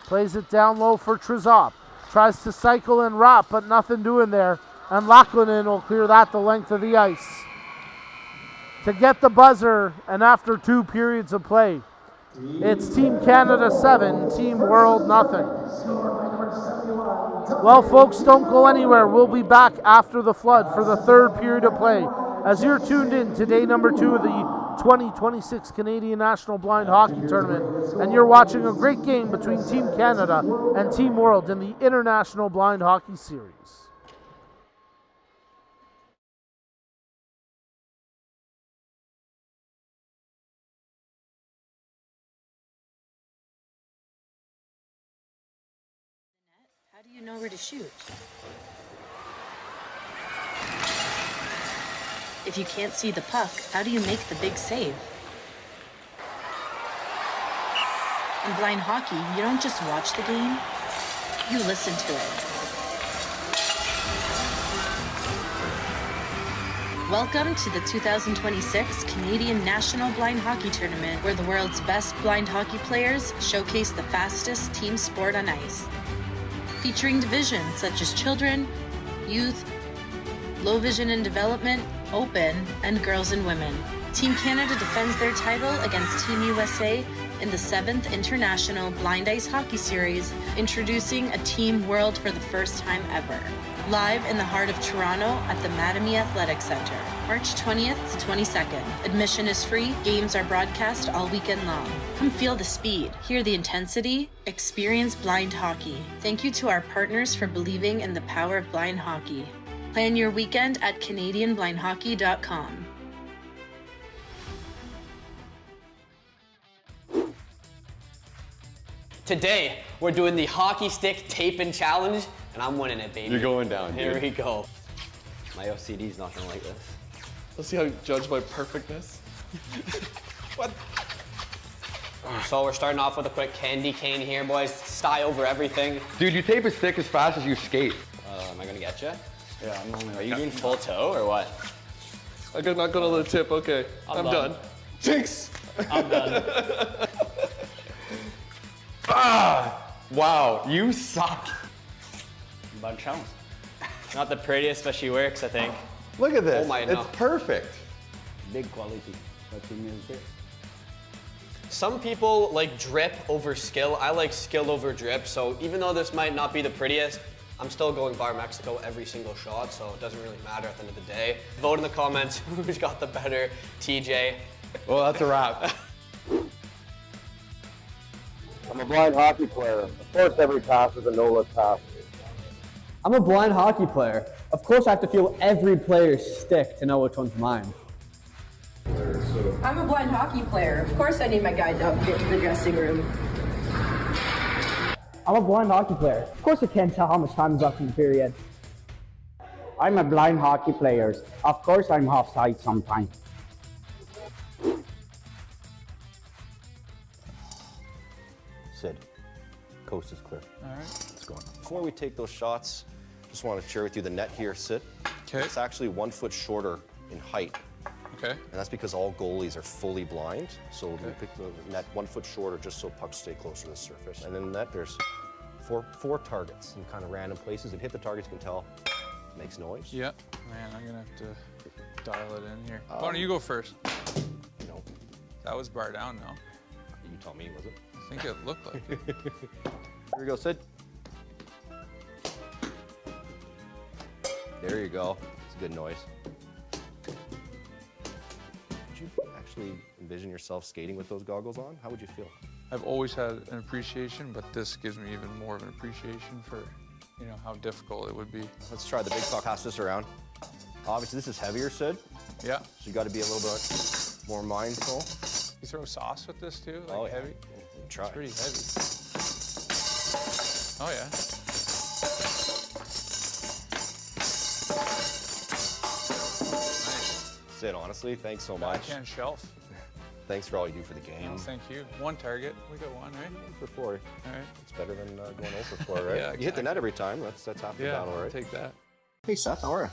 Plays it down low for Trizop. Tries to cycle and wrap, but nothing doing there. And Lachlan will clear that the length of the ice. To get the buzzer, and after 2 periods of play, it's Team Canada 7, Team World nothing. Well, folks, don't go anywhere. We'll be back after the flood for the 3rd period of play as you're tuned in to day number 2 of the 2026 Canadian National Blind Hockey Tournament, and you're watching a great game between Team Canada and Team World in the International Blind Hockey Series. How do you know where to shoot? If you can't see the puck, how do you make the big save? In blind hockey, you don't just watch the game, you listen to it. Welcome to the 2026 Canadian National Blind Hockey Tournament, where the world's best blind hockey players showcase the fastest team sport on ice. Featuring divisions such as children, youth, low vision and development, open, and girls and women. Team Canada defends their title against Team USA in the 7th International Blind Ice Hockey Series, introducing a Team World for the first time ever. Live in the heart of Toronto at the Mattamy Athletic Centre, March 20th to 22nd. Admission is free, games are broadcast all weekend long. Come feel the speed, hear the intensity, experience blind hockey. Thank you to our partners for believing in the power of blind hockey. Plan your weekend at CanadianBlindHockey.com. Today, we're doing the hockey stick tape-in challenge, and I'm winning it, baby. You're going down, Here dude. we go. My OCD's not gonna like this. Let's see how you judge my perfectness. What? So we're starting off with a quick candy cane here, boys. Style over everything. Dude, you tape a stick as fast as you skate. Am I gonna get you? Yeah, I'm only. Are you doing full toe or what? I'm not going to the tip. Okay, I'm done. Jinx. I'm done. Wow, you suck. Bunch challenge. Not the prettiest, but she works, I think. Look at this. Oh my, it's no. perfect. Big quality. What you mean this? Some people like drip over skill. I like skill over drip. So even though this might not be the prettiest, I'm still going Bar Mexico every single shot, so it doesn't really matter at the end of the day. Vote in the comments who's got the better TJ. Well, that's a wrap. I'm a blind hockey player. Of course every pass is a no-look pass. I'm a blind hockey player. Of course I have to feel every player's stick to know which one's mine. I'm a blind hockey player. Of course I need my guide dog to get to the dressing room. I'm a blind hockey player. Of course I can't tell how much time is left in the period. I'm a blind hockey player. Of course I'm offside sometimes. Sid, coast is clear. All right. Let's go. Before we take those shots, just want to share with you the net here, Sid. Okay. It's actually 1 foot shorter in height. Okay. And that's because all goalies are fully blind. So we pick the net 1 foot shorter just so pucks stay closer to the surface. And in the net, there's four targets in kind of random places. If you hit the targets, you can tell it makes noise. Yeah. Man, I'm gonna have to dial it in here. Why don't you go first? You know, That was bar down now. you tell me, was it? I think it looked like it. Here we go, Sid. There you go. It's a good noise. Would you actually envision yourself skating with those goggles on? How would you feel? I've always had an appreciation, but this gives me even more of an appreciation for, you know, how difficult it would be. Let's try the big puck. Pass this around. Obviously, this is heavier, Sid, Yeah. so you got to be a little bit more mindful. You throw sauce with this too? Like Oh, yeah. heavy? Try. Pretty heavy. Oh yeah. Nice. Sid, honestly, thanks so much. Backhand shelf. Thanks for all you do for the game. No, thank you. One target. We got one, right? For 4. All right. It's better than going 0 for 4, right? Yeah, You hit the net every time. That's half the Yeah, battle, I'll right? take that. Hey, Seth, how are you?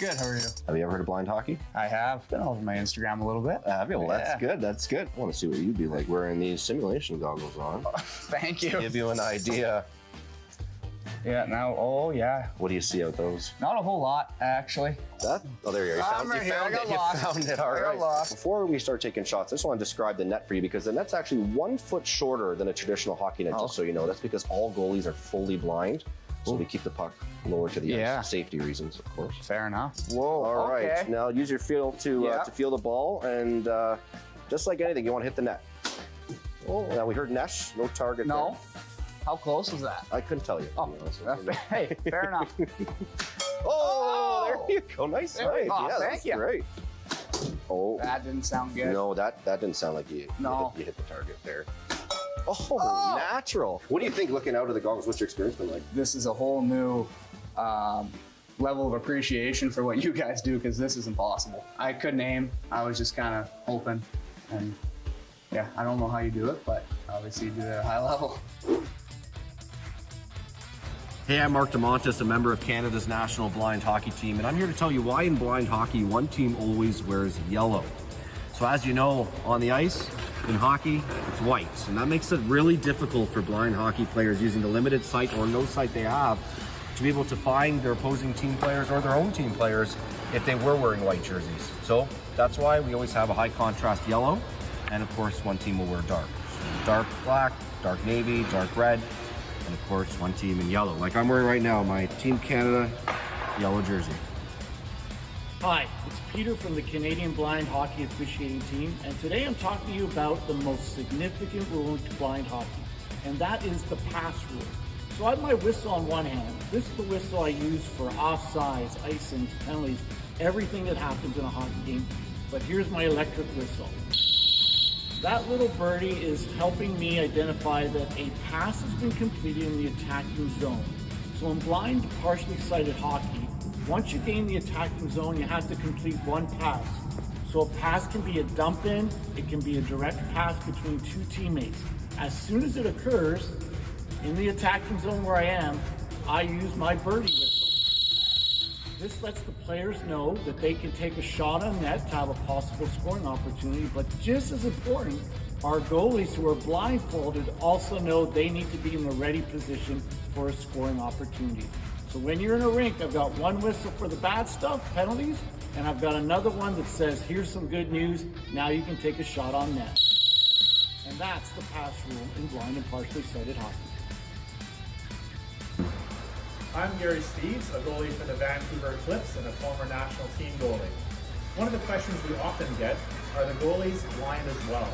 Good, how are you? Have you ever heard of blind hockey? I have. Been all over my Instagram a little bit. Have you? Well, Yeah. that's good. That's good. I want to see what you'd be like wearing these simulation goggles on. Thank you. Give you an idea. Yeah, now, oh yeah. What do you see out those? Not a whole lot, actually. That? Oh, there you are. You found, right you here. found I got it. lost. You found it. All I got right. lost. Before we start taking shots, I just want to describe the net for you because the net's actually 1 foot shorter than a traditional hockey net, just so you know. That's because all goalies are fully blind. So we keep the puck lower to the Yeah. ice. Safety reasons, of course. Fair enough. Whoa, All right. okay. Now use your feel to feel the ball, and just like anything, you want to hit the net. Oh. Now we heard Nesh, no target. No. There. How close was that? I couldn't tell you. Oh, hey, fair enough. Oh, there you go. Nice There we save. go. Yeah, Thank that's you. great. Oh. That didn't sound good. No, that didn't sound like you hit the target there. Oh, natural. What do you think looking out of the goggles? What's your experience been like? This is a whole new level of appreciation for what you guys do because this is impossible. I couldn't aim. I was just kind of hoping. And yeah, I don't know how you do it, but obviously you do it at a high level. Hey, I'm Mark DeMontis, a member of Canada's national blind hockey team, and I'm here to tell you why in blind hockey one team always wears yellow. So as you know, on the ice, in hockey, it's white, and that makes it really difficult for blind hockey players using the limited sight or no sight they have to be able to find their opposing team players or their own team players if they were wearing white jerseys. So that's why we always have a high contrast yellow, and of course one team will wear dark black, dark navy, dark red, and of course one team in yellow. Like I'm wearing right now, my Team Canada yellow jersey. Hi, it's Peter from the Canadian Blind Hockey Officiating Team, and today I'm talking to you about the most significant rule in blind hockey, and that is the pass rule. So I have my whistle on one hand. This is the whistle I use for offsides, icings, penalties, everything that happens in a hockey game. But here's my electric whistle. That little birdie is helping me identify that a pass has been completed in the attacking zone. So in blind, partially sighted hockey, once you gain the attacking zone, you have to complete one pass. So a pass can be a dump in, it can be a direct pass between two teammates. As soon as it occurs, in the attacking zone where I am, I use my birdie whistle. This lets the players know that they can take a shot on net to have a possible scoring opportunity, but just as important, our goalies who are blindfolded also know they need to be in the ready position for a scoring opportunity. So when you're in a rink, I've got one whistle for the bad stuff, penalties, and I've got another one that says, here's some good news, now you can take a shot on net. And that's the pass rule in blind and partially sighted hockey. I'm Gary Steeves, a goalie for the Vancouver Eclipse and a former national team goalie. One of the questions we often get, are the goalies blind as well?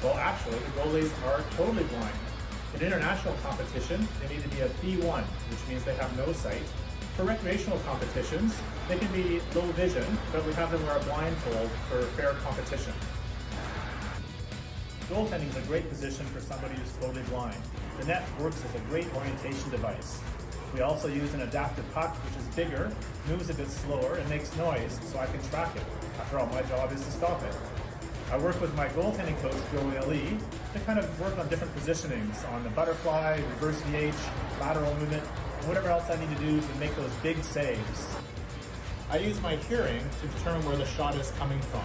Well, actually, the goalies are totally blind. In international competition, they need to be a B1, which means they have no sight. For recreational competitions, they can be low vision, but we have them wear a blindfold for fair competition. Goaltending is a great position for somebody who's totally blind. The net works as a great orientation device. We also use an adaptive puck, which is bigger, moves a bit slower, and makes noise, so I can track it. After all, my job is to stop it. I work with my goaltending coach, Joey Ali, to kind of work on different positionings on the butterfly, reverse VH, lateral movement, and whatever else I need to do to make those big saves. I use my hearing to determine where the shot is coming from.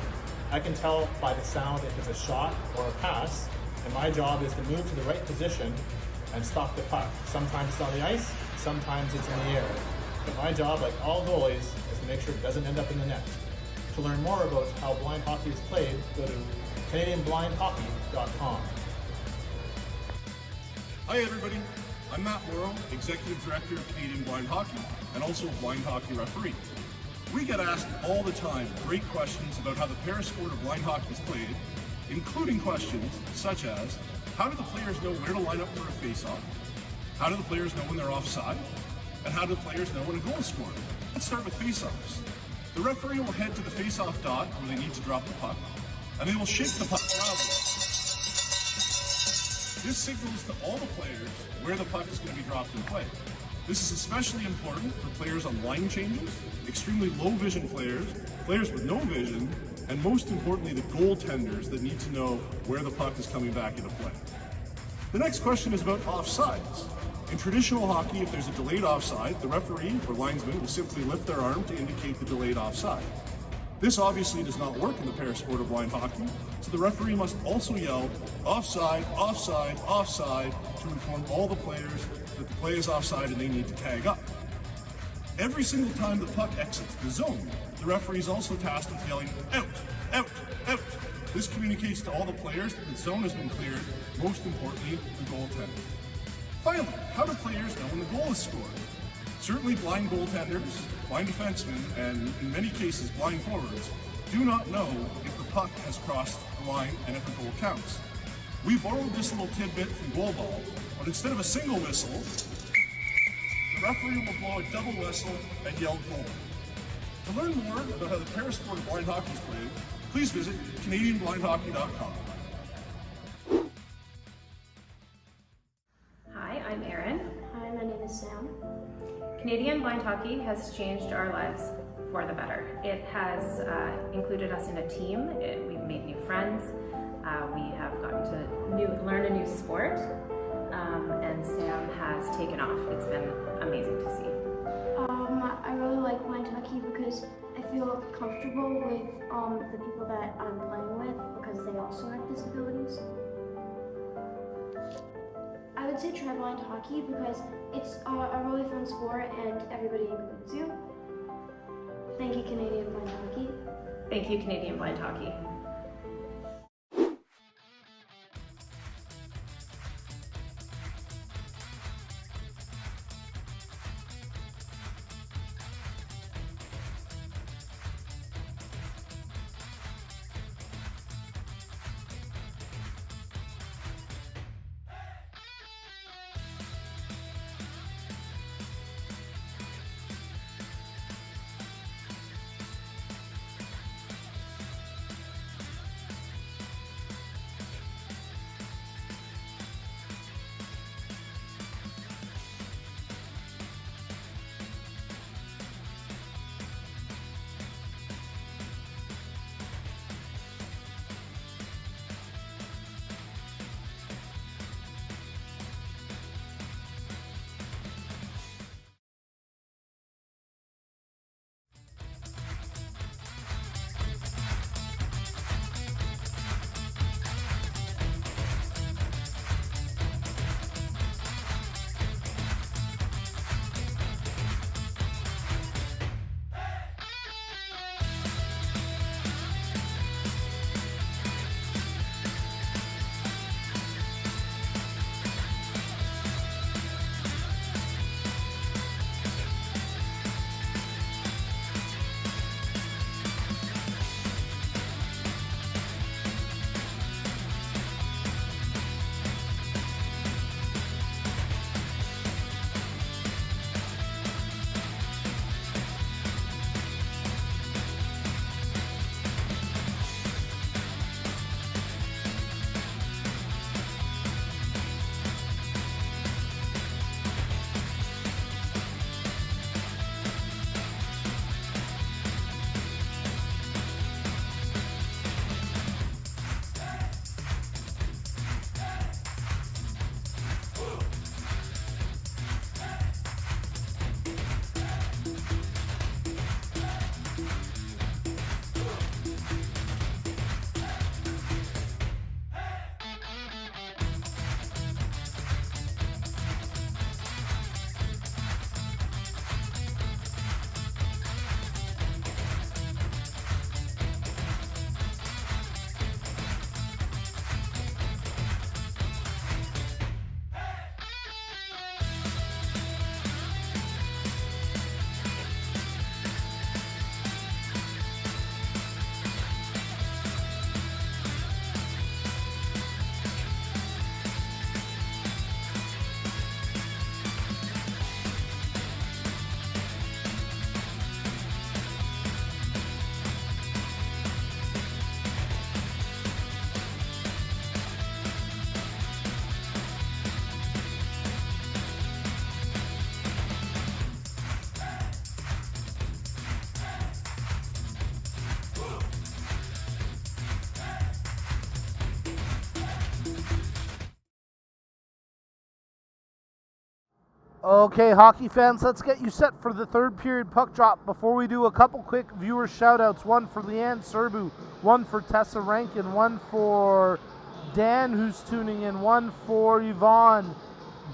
I can tell by the sound if it's a shot or a pass, and my job is to move to the right position and stop the puck. Sometimes it's on the ice, sometimes it's in the air. But my job, like all goalies, is to make sure it doesn't end up in the net. To learn more about how blind hockey is played, go to CanadianBlindHockey.com. Hi everybody, I'm Matt Morrow, Executive Director of Canadian Blind Hockey and also a blind hockey referee. We get asked all the time great questions about how the parasport of blind hockey is played, including questions such as, how do the players know where to line up for a face-off? How do the players know when they're offside? And how do the players know when a goal is scored? Let's start with face-offs. The referee will head to the face-off dot where they need to drop the puck, and they will shake the puck loudly. This signals to all the players where the puck is going to be dropped in play. This is especially important for players on line changes, extremely low vision players, players with no vision, and most importantly, the goaltenders that need to know where the puck is coming back into play. The next question is about offsides. In traditional hockey, if there's a delayed offside, the referee or linesman will simply lift their arm to indicate the delayed offside. This obviously does not work in the parasport of blind hockey, so the referee must also yell offside, offside, offside to inform all the players that the play is offside and they need to tag up. Every single time the puck exits the zone, the referee is also tasked with yelling out, out, out. This communicates to all the players that the zone has been cleared, most importantly, the goaltender. Finally, how do players know when the goal is scored? Certainly blind goaltenders, blind defensemen, and in many cases blind forwards do not know if the puck has crossed the line and if a goal counts. We borrowed this little tidbit from goalball, but instead of a single whistle, the referee will blow a double whistle and yell goal. To learn more about how the parasport of blind hockey is played, please visit CanadianBlindHockey.com. Hi, I'm Erin. Hi, my name is Sam. Canadian Blind Hockey has changed our lives for the better. It has included us in a team. We've made new friends. We have gotten to learn a new sport, and Sam has taken off. It's been amazing to see. I really like blind hockey because I feel comfortable with the people that I'm playing with because they also have disabilities. I would say try blind hockey because it's a really fun sport and everybody includes you. Thank you, Canadian Blind Hockey. Thank you, Canadian Blind Hockey. Okay, hockey fans, let's get you set for the third period puck drop. Before we do, a couple quick viewer shout-outs. One for Leanne Serbu, one for Tessa Rankin, one for Dan, who's tuning in, one for Yvonne,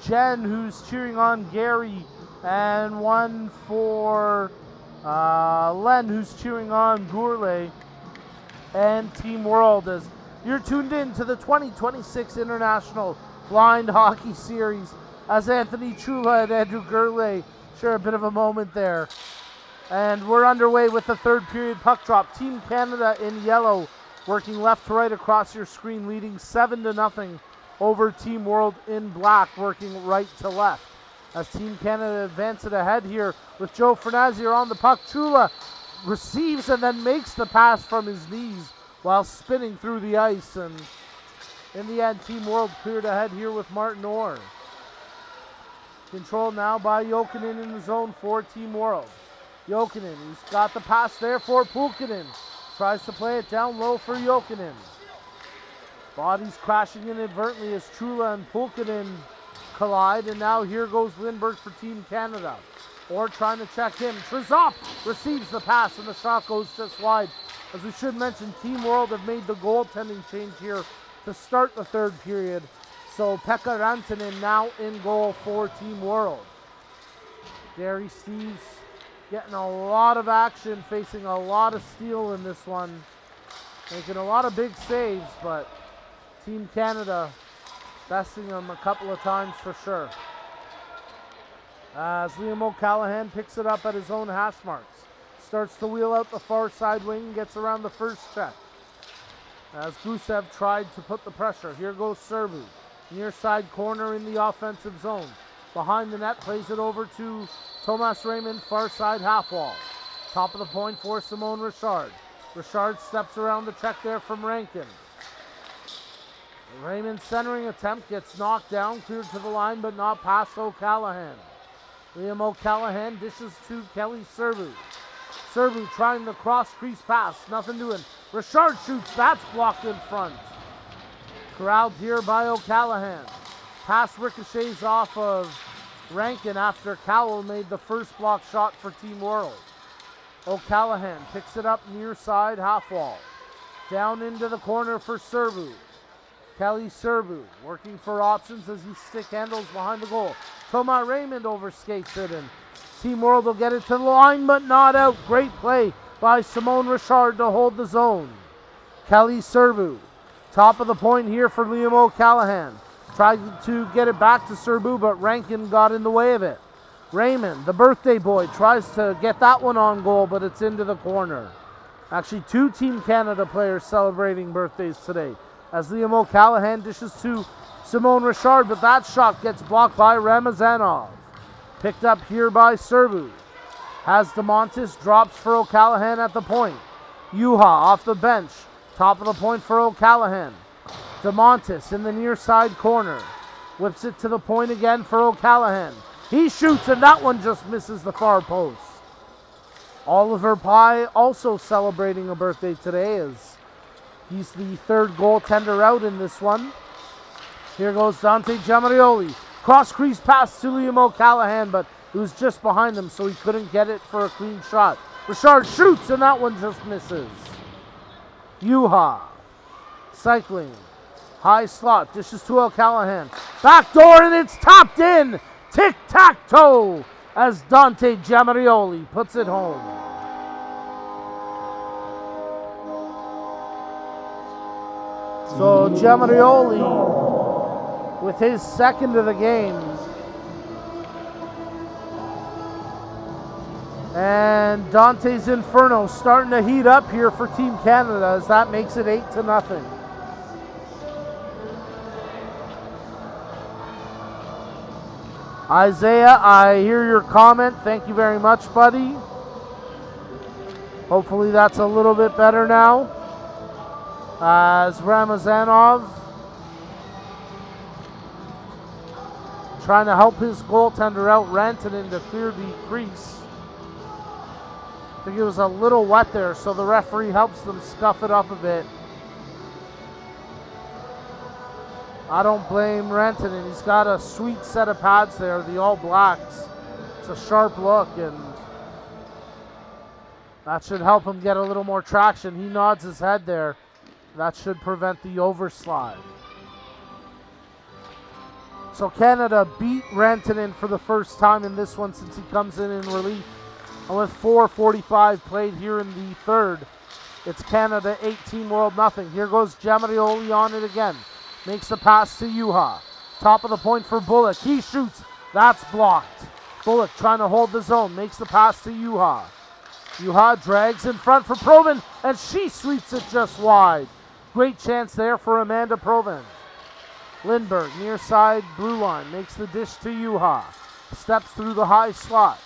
Jen, who's cheering on Gary, and one for Len, who's cheering on Gourlay, and Team World, as you're tuned in to the 2026 International Blind Hockey Series, as Anthony Chula and Andrew Gourlay share a bit of a moment there. And we're underway with the third period puck drop. Team Canada in yellow, working left to right across your screen, leading 7-0 over Team World in black, working right to left. As Team Canada advances ahead here with Joe Fernazier on the puck. Chula receives and then makes the pass from his knees while spinning through the ice. And in the end, Team World cleared ahead here with Martin Orr. Controlled now by Jokinen in the zone for Team World. Jokinen, he's got the pass there for Pulkkinen. Tries to play it down low for Jokinen. Bodies crashing inadvertently as Chula and Pulkkinen collide, and now here goes Lindbergh for Team Canada. Orr trying to check him. Trizop receives the pass, and the shot goes just wide. As we should mention, Team World have made the goaltending change here to start the third period. So Pekka Rantanen now in goal for Team World. Gary Steves getting a lot of action, facing a lot of steel in this one. Making a lot of big saves, but Team Canada besting them a couple of times for sure. As Liam O'Callaghan picks it up at his own hash marks. Starts to wheel out the far side wing, gets around the first check. As Gusev tried to put the pressure. Here goes Serbu. Near side corner in the offensive zone. Behind the net, plays it over to Thomas Raymond, far side half wall. Top of the point for Simone Richard. Richard steps around the check there from Rankin. Raymond's centering attempt gets knocked down, cleared to the line, but not past O'Callaghan. Liam O'Callaghan dishes to Kelly Serbu. Serbu trying the cross crease pass, nothing doing. Richard shoots, that's blocked in front. Corralled here by O'Callaghan. Pass ricochets off of Rankin after Cowell made the first block shot for Team World. O'Callaghan picks it up near side half wall. Down into the corner for Serbu. Kelly Serbu working for options as he stick handles behind the goal. Thomas Raymond overskates it, and Team World will get it to the line but not out. Great play by Simone Richard to hold the zone. Kelly Serbu. Top of the point here for Liam O'Callaghan. Tried to get it back to Serbu, but Rankin got in the way of it. Raymond, the birthday boy, tries to get that one on goal, but it's into the corner. Actually, two Team Canada players celebrating birthdays today. As Liam O'Callaghan dishes to Simone Richard, but that shot gets blocked by Ramazanov. Picked up here by Serbu. Has DeMontis, drops for O'Callaghan at the point. Yuha off the bench. Top of the point for O'Callaghan. DeMontis in the near side corner. Whips it to the point again for O'Callaghan. He shoots, and that one just misses the far post. Oliver Pye also celebrating a birthday today, as he's the third goaltender out in this one. Here goes Dante Giamarioli. Cross crease pass to Liam O'Callaghan, but it was just behind him, so he couldn't get it for a clean shot. Richard shoots, and that one just misses. Yuha cycling. High slot. Dishes to O'Callaghan. Back door, and it's tapped in. Tic-tac-toe as Dante Giamarioli puts it home. So Giamarioli with his second of the game. And Dante's Inferno starting to heat up here for Team Canada, as that makes it 8-0. Isaiah, I hear your comment. Thank you very much, buddy. Hopefully that's a little bit better now. As Ramazanov trying to help his goaltender out, Rantanen, to clear the crease. I think it was a little wet there, so the referee helps them scuff it up a bit. I don't blame Renton, and he's got a sweet set of pads there, the All Blacks. It's a sharp look, and that should help him get a little more traction. He nods his head there. That should prevent the overslide. So Canada beat Rantanen for the first time in this one since he comes in relief. And with 4:45 played here in the third, it's Canada 18, World nothing. Here goes Giamarioli on it again. Makes the pass to Juha. Top of the point for Bullock. He shoots. That's blocked. Bullock trying to hold the zone. Makes the pass to Juha. Juha drags in front for Provin, and she sweeps it just wide. Great chance there for Amanda Provin. Lindberg, near side blue line, makes the dish to Juha. Steps through the high slot.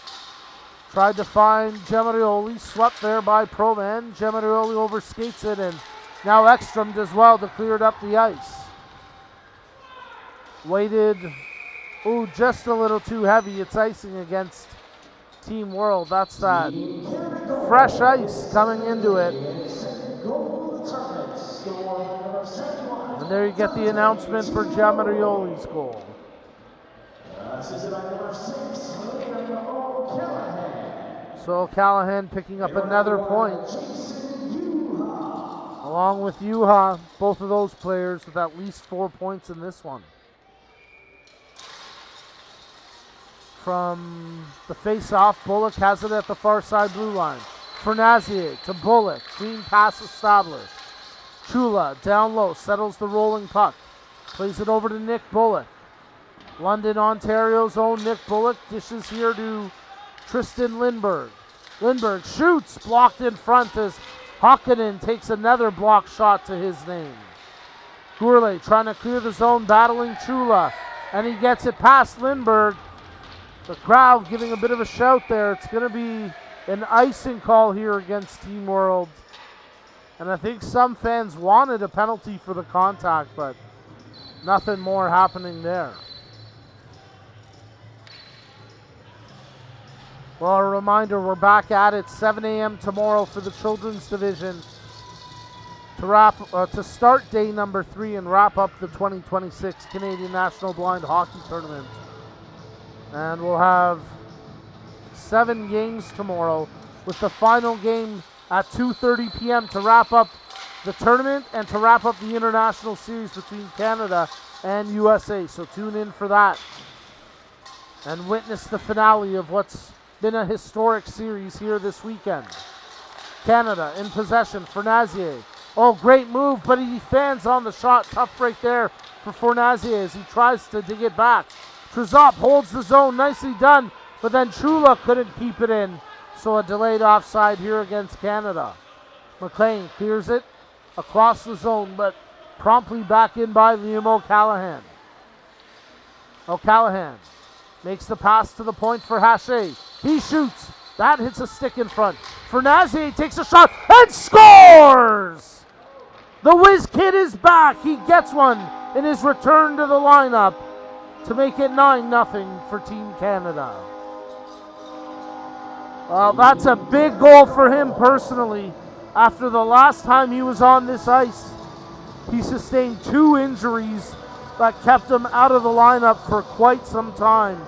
Tried to find Giamarioli, swept there by Provin. Giamarioli overskates it, and now Ekstrom does well to clear it up the ice. Weighted, just a little too heavy. It's icing against Team World. That's that fresh ice coming into it. And there you get the announcement for Giamarioli's goal. So Callahan picking up another point. Along with Juha, both of those players with at least 4 points in this one. From the face-off, Bullock has it at the far side blue line. Fernazier to Bullock, clean pass established. Chula down low, settles the rolling puck. Plays it over to Nick Bullock. London, Ontario's own Nick Bullock dishes here to Tristan Lindberg. Lindberg shoots, blocked in front as Hakkinen takes another block shot to his name. Gourlay trying to clear the zone, battling Chula, and he gets it past Lindberg. The crowd giving a bit of a shout there. It's going to be an icing call here against Team World. And I think some fans wanted a penalty for the contact, but nothing more happening there. Well, a reminder, we're back at it 7 a.m. tomorrow for the Children's Division to start day number 3 and wrap up the 2026 Canadian National Blind Hockey Tournament. And we'll have 7 games tomorrow, with the final game at 2:30 p.m. to wrap up the tournament and to wrap up the international series between Canada and USA. So tune in for that and witness the finale of what's been a historic series here this weekend. Canada in possession, Fernazier. Oh, great move, but he fans on the shot. Tough break there for Fernazier as he tries to dig it back. Trezop holds the zone, nicely done, but then Chula couldn't keep it in. So a delayed offside here against Canada. McLean clears it across the zone, but promptly back in by Liam O'Callaghan. O'Callaghan makes the pass to the point for Haché. He shoots. That hits a stick in front. Fernazier takes a shot and scores! The Whiz Kid is back. He gets one in his return to the lineup to make it 9-0 for Team Canada. Well, that's a big goal for him personally. After the last time he was on this ice, he sustained 2 injuries that kept him out of the lineup for quite some time.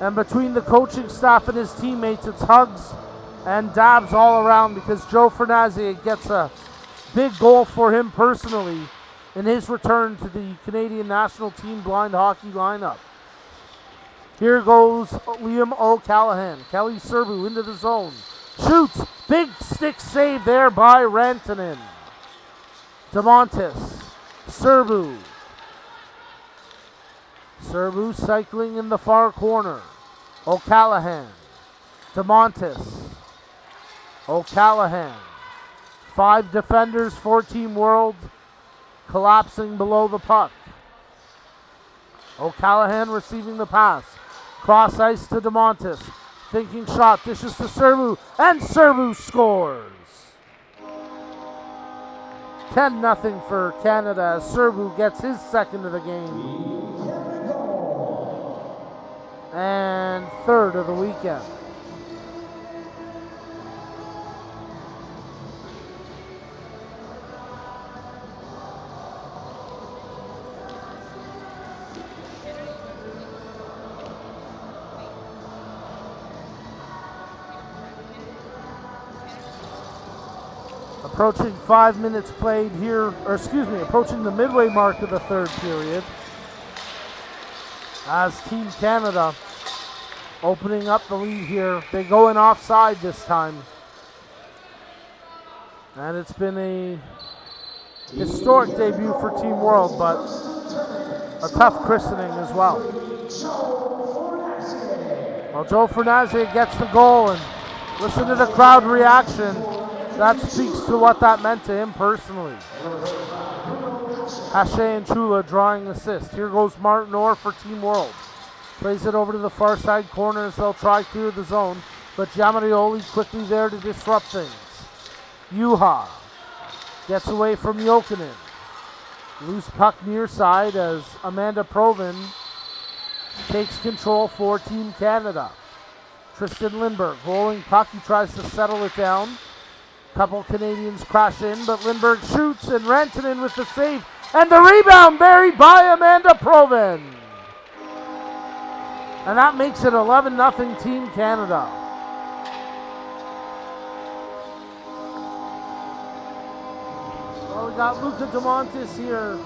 And between the coaching staff and his teammates, it's hugs and dabs all around because Joe Fernazier gets a big goal for him personally in his return to the Canadian National Team Blind Hockey lineup. Here goes Liam O'Callaghan. Kelly Serbu into the zone. Shoots. Big stick save there by Rantanen. DeMontis. Serbu. Serbu cycling in the far corner. O'Callaghan. DeMontis. O'Callaghan. 5 defenders for Team World collapsing below the puck. O'Callaghan receiving the pass. Cross ice to DeMontis. Thinking shot, dishes to Serbu, and Serbu scores. 10-0 for Canada as Serbu gets his second of the game. And third of the weekend. Approaching 5 minutes played here, or excuse me, approaching the midway mark of the third period. As Team Canada opening up the lead here. They go in offside this time. And it's been a historic debut for Team World, but a tough christening as well. Well, Joe Fornazier gets the goal, and listen to the crowd reaction. That speaks to what that meant to him personally. Haché and Chula drawing assist. Here goes Martin Orr for Team World. Plays it over to the far side corner as they'll try clear the zone, but Giamarioli quickly there to disrupt things. Juha gets away from Jokinen. Loose puck near side as Amanda Provin takes control for Team Canada. Tristan Lindberg rolling puck. He tries to settle it down. Couple Canadians crash in, but Lindberg shoots, and Rantanen with the save. And the rebound buried by Amanda Provin. And that makes it 11-0 Team Canada. Well, we got Luca Dumontis here.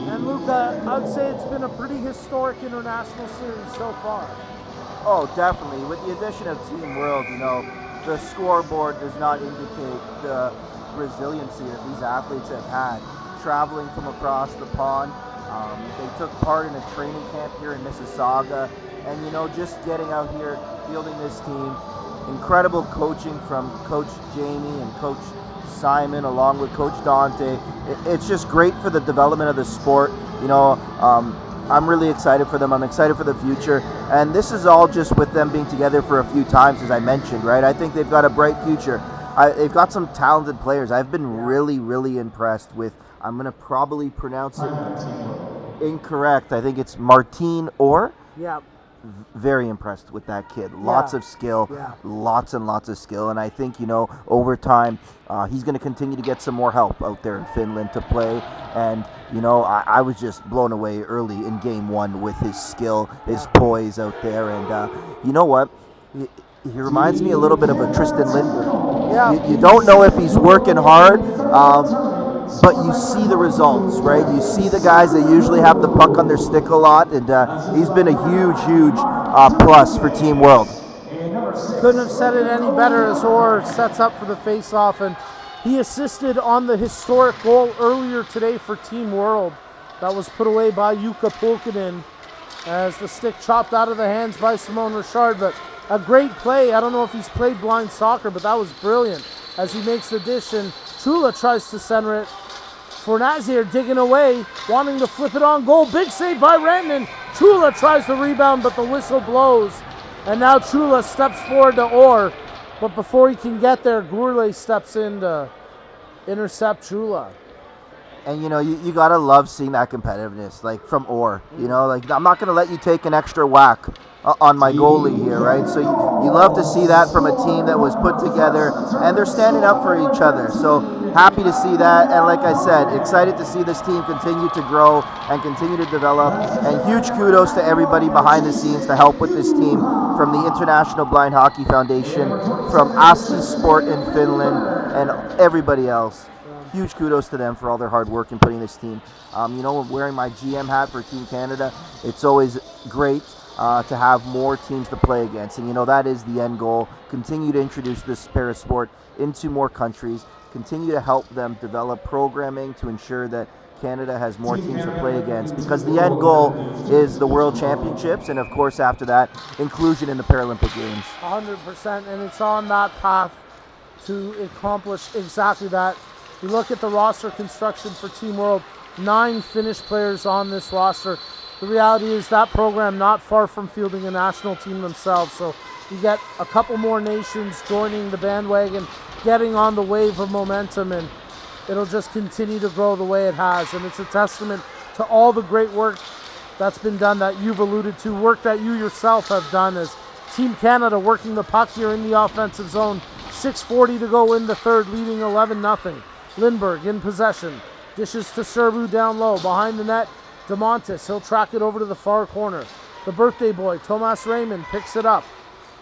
And Luca, I'd say it's been a pretty historic international series so far. Oh, definitely. With the addition of Team World, you know, the scoreboard does not indicate the resiliency that these athletes have had. Traveling from across the pond, they took part in a training camp here in Mississauga, and you know, just getting out here, fielding this team, incredible coaching from Coach Jamie and Coach Simon, along with Coach Dante. It's just great for the development of the sport. You know, I'm really excited for them. I'm excited for the future, and this is all just with them being together for a few times, as I mentioned, right? I think they've got a bright future. They've got some talented players. I've been really, really impressed with, I'm going to probably pronounce it incorrect. I think it's Martin Orr. Yeah. Very impressed with that kid. Lots of skill, lots and lots of skill. And I think, you know, over time, he's going to continue to get some more help out there in Finland to play. And, you know, I was just blown away early in game one with his skill, his poise out there. And you know what? He reminds me a little bit of a Tristan Lindberg. Yeah. You don't know if he's working hard, but you see the results, right? You see the guys that usually have the puck on their stick a lot, and he's been a huge plus for Team World. Couldn't have said it any better as Orr sets up for the face-off, and he assisted on the historic goal earlier today for Team World that was put away by Jukka Pulkkinen as the stick chopped out of the hands by Simone Richard, but a great play. I don't know if he's played blind soccer, but that was brilliant as he makes the dish, and Chula tries to center it. Fornazier digging away, wanting to flip it on goal. Big save by Rantanen. Chula tries to rebound, but the whistle blows. And now Chula steps forward to Orr, but before he can get there, Gourlay steps in to intercept Chula. And, you know, you got to love seeing that competitiveness, like, from Orr. You know, like, I'm not going to let you take an extra whack on my goalie here, right? So you love to see that from a team that was put together, and they're standing up for each other. So happy to see that, and like I said, excited to see this team continue to grow and continue to develop. And huge kudos to everybody behind the scenes to help with this team, from the International Blind Hockey Foundation, from Asti Sport in Finland, and everybody else. Huge kudos to them for all their hard work in putting this team. You know, wearing my GM hat for Team Canada, it's always great to have more teams to play against. And, you know, that is the end goal. Continue to introduce this parasport into more countries. Continue to help them develop programming to ensure that Canada has more teams to play against, because the end goal is the World Championships, and of course after that, inclusion in the Paralympic Games. 100%, and it's on that path to accomplish exactly that. You look at the roster construction for Team World, 9 Finnish players on this roster. The reality is that program not far from fielding a national team themselves, so you get a couple more nations joining the bandwagon, getting on the wave of momentum, and it'll just continue to grow the way it has. And it's a testament to all the great work that's been done that you've alluded to, work that you yourself have done as Team Canada working the puck here in the offensive zone. 6:40 to go in the third, leading 11-0. Lindberg in possession, dishes to Serbu down low, behind the net, Dumontis, he'll track it over to the far corner. The birthday boy, Thomas Raymond, picks it up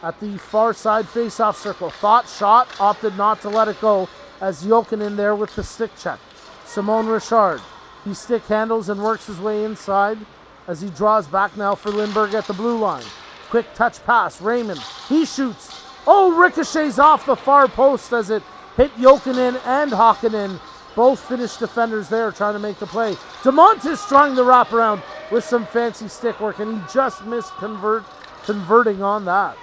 at the far side face-off circle. Thought shot, opted not to let it go. as Jokinen there with the stick check. Simone Richard. He stick handles and works his way inside as he draws back now for Lindberg at the blue line. Quick touch pass. Raymond. He shoots. Oh, ricochets off the far post as it hit Jokinen and Hakkinen. Both Finnish defenders there trying to make the play. DeMontis trying to wrap around with some fancy stick work, and he just missed converting on that.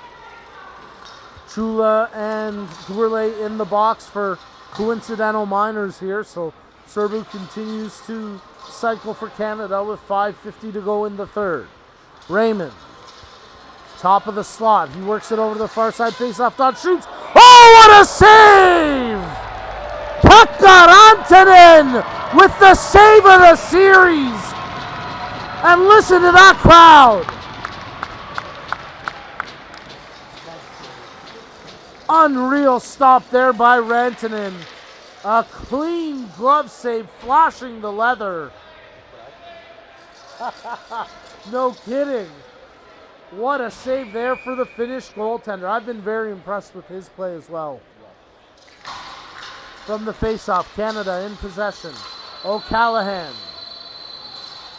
Chula and Gourlay in the box for coincidental minors here, so Serbu continues to cycle for Canada with 5:50 to go in the third. Raymond, top of the slot. He works it over to the far side, face-off dot, shoots. Oh, what a save! Pekka Rantanen with the save of the series. And listen to that crowd. Unreal stop there by Rantanen. A clean glove save, flashing the leather. No kidding. What a save there for the Finnish goaltender. I've been very impressed with his play as well. From the faceoff, Canada in possession. O'Callaghan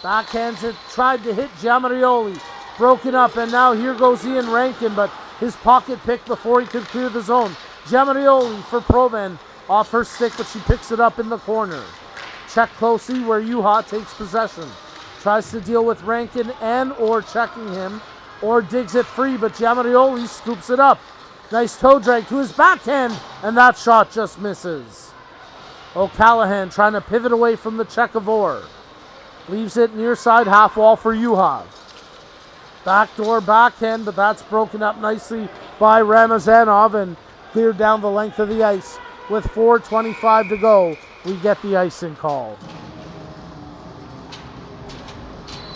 backhands it, tried to hit Giamarioli. Broken up, and now here goes Ian Rankin, but his pocket pick before he could clear the zone. Giamarioli for Provan. Off her stick, but she picks it up in the corner. Check closely where Juha takes possession. Tries to deal with Rankin and or checking him, or digs it free, but Giamarioli scoops it up. Nice toe drag to his backhand, and that shot just misses. O'Callaghan trying to pivot away from the check of Orr. Leaves it near side half wall for Juha. Backdoor backhand, but that's broken up nicely by Ramazanov and cleared down the length of the ice. With 4:25 to go, we get the icing called.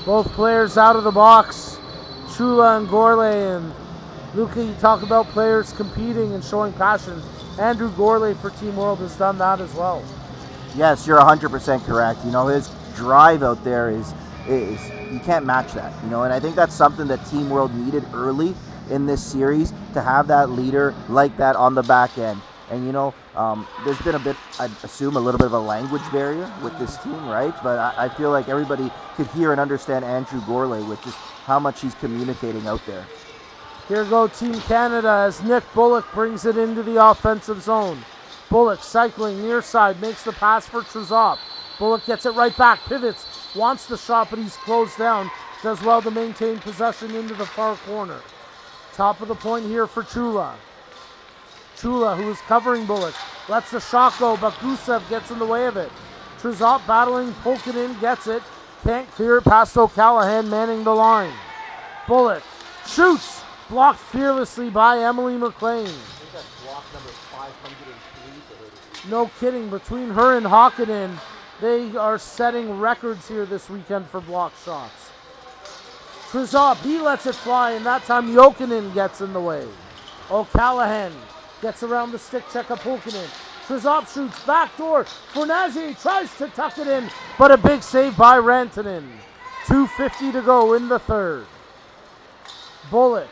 Both players out of the box, Chula and Gourlay. And Luca, you talk about players competing and showing passion. Andrew Gourlay for Team World has done that as well. Yes, you're 100% correct. You know, his drive out there is you can't match that. You know, and I think that's something that Team World needed early in this series, to have that leader like that on the back end. And, you know, there's been a bit, I assume, a little bit of a language barrier with this team, right? But I feel like everybody could hear and understand Andrew Gourlay with just how much he's communicating out there. Here go Team Canada as Nick Bullock brings it into the offensive zone. Bullock cycling near side, makes the pass for Trezop. Bullock gets it right back, pivots, wants the shot, but he's closed down. Does well to maintain possession into the far corner. Top of the point here for Chula. Chula, who is covering Bullock, lets the shot go, but Gusev gets in the way of it. Trezop battling, poking in, gets it. Can't clear it past O'Callaghan, manning the line. Bullock shoots, blocked fearlessly by Emily McLean. I think that's block number 503. No kidding, between her and Hakkinen, they are setting records here this weekend for block shots. Trezop, he lets it fly, and that time Jokinen gets in the way. O'Callaghan gets around the stick check of Pulkkinen. Trezop shoots backdoor. Fornazi tries to tuck it in, but a big save by Rantanen. 2:50 to go in the third. Bullock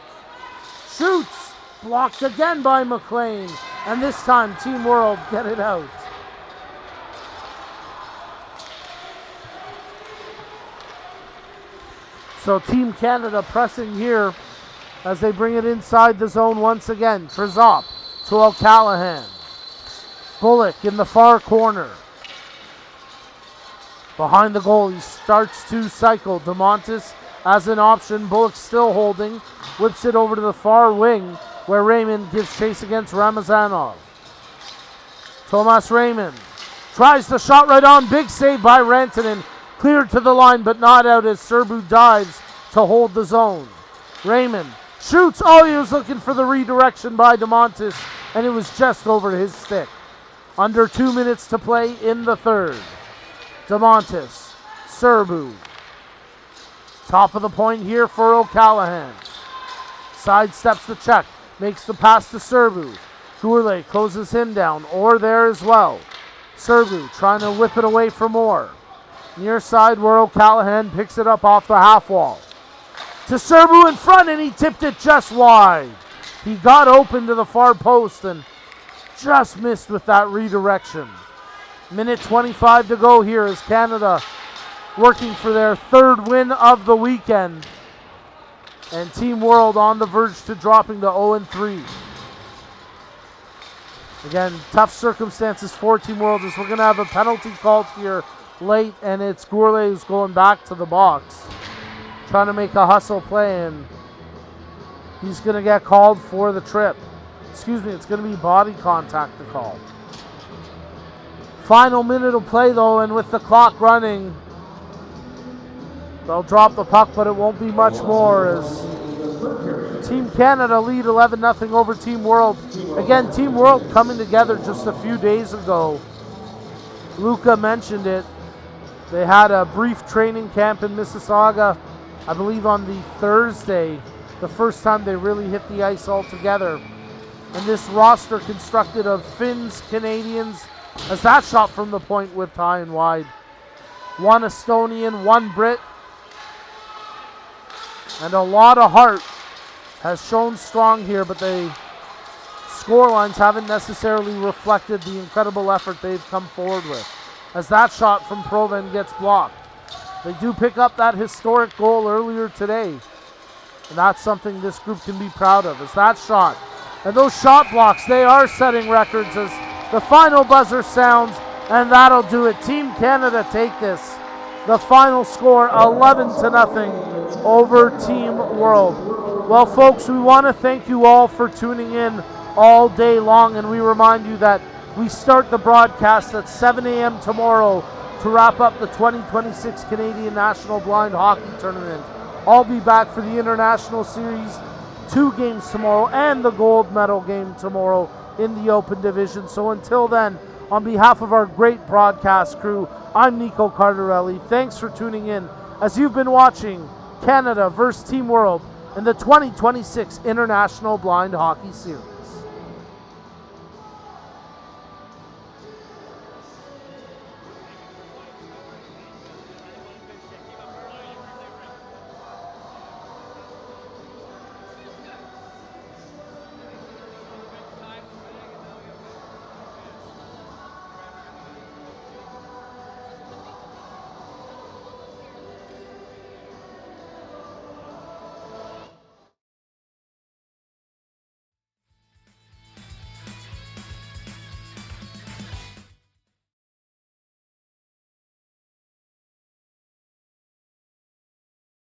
shoots, blocked again by McLean, and this time Team World get it out. So Team Canada pressing here as they bring it inside the zone once again. Trezop to O'Callaghan. Bullock in the far corner. Behind the goal, he starts to cycle. DeMontis as an option. Bullock still holding. Whips it over to the far wing where Raymond gives chase against Ramazanov. Thomas Raymond tries the shot right on. Big save by Rantanen. Cleared to the line but not out as Serbu dives to hold the zone. Raymond shoots. Oh, he was looking for the redirection by DeMontis, and it was just over his stick. Under 2 minutes to play in the third. DeMontis, Serbu. Top of the point here for O'Callaghan. Sidesteps the check, makes the pass to Serbu. Gourlay closes him down, or there as well. Serbu trying to whip it away for more. Near side where O'Callaghan picks it up off the half wall. To Serbu in front, and he tipped it just wide. He got open to the far post, and just missed with that redirection. Minute 25 to go here as Canada working for their third win of the weekend. And Team World on the verge to dropping to 0-3. Again, tough circumstances for Team World as we're going to have a penalty called here late, and it's Gourlay who's going back to the box, trying to make a hustle play, and he's going to get called for the trip. Excuse me, it's going to be body contact to call. Final minute of play though, and with the clock running, they'll drop the puck, but it won't be much more as Team Canada lead 11-0 over Team World. Again, Team World coming together just a few days ago. Luca mentioned it. They had a brief training camp in Mississauga, I believe on the Thursday, the first time they really hit the ice all together. And this roster constructed of Finns, Canadians, as that shot from the point whipped high and wide. One Estonian, one Brit, and a lot of heart has shown strong here, but the scorelines haven't necessarily reflected the incredible effort they've come forward with. As that shot from Proven gets blocked. They do pick up that historic goal earlier today, and that's something this group can be proud of. As that shot, and those shot blocks, they are setting records as the final buzzer sounds, and that'll do it. Team Canada take this. The final score, 11-0 over Team World. Well, folks, we want to thank you all for tuning in all day long, and we remind you that we start the broadcast at 7 a.m. tomorrow to wrap up the 2026 Canadian National Blind Hockey Tournament. I'll be back for the International Series, 2 games tomorrow, and the gold medal game tomorrow in the Open Division. So until then, on behalf of our great broadcast crew, I'm Nico Cardarelli. Thanks for tuning in as you've been watching Canada versus Team World in the 2026 International Blind Hockey Series.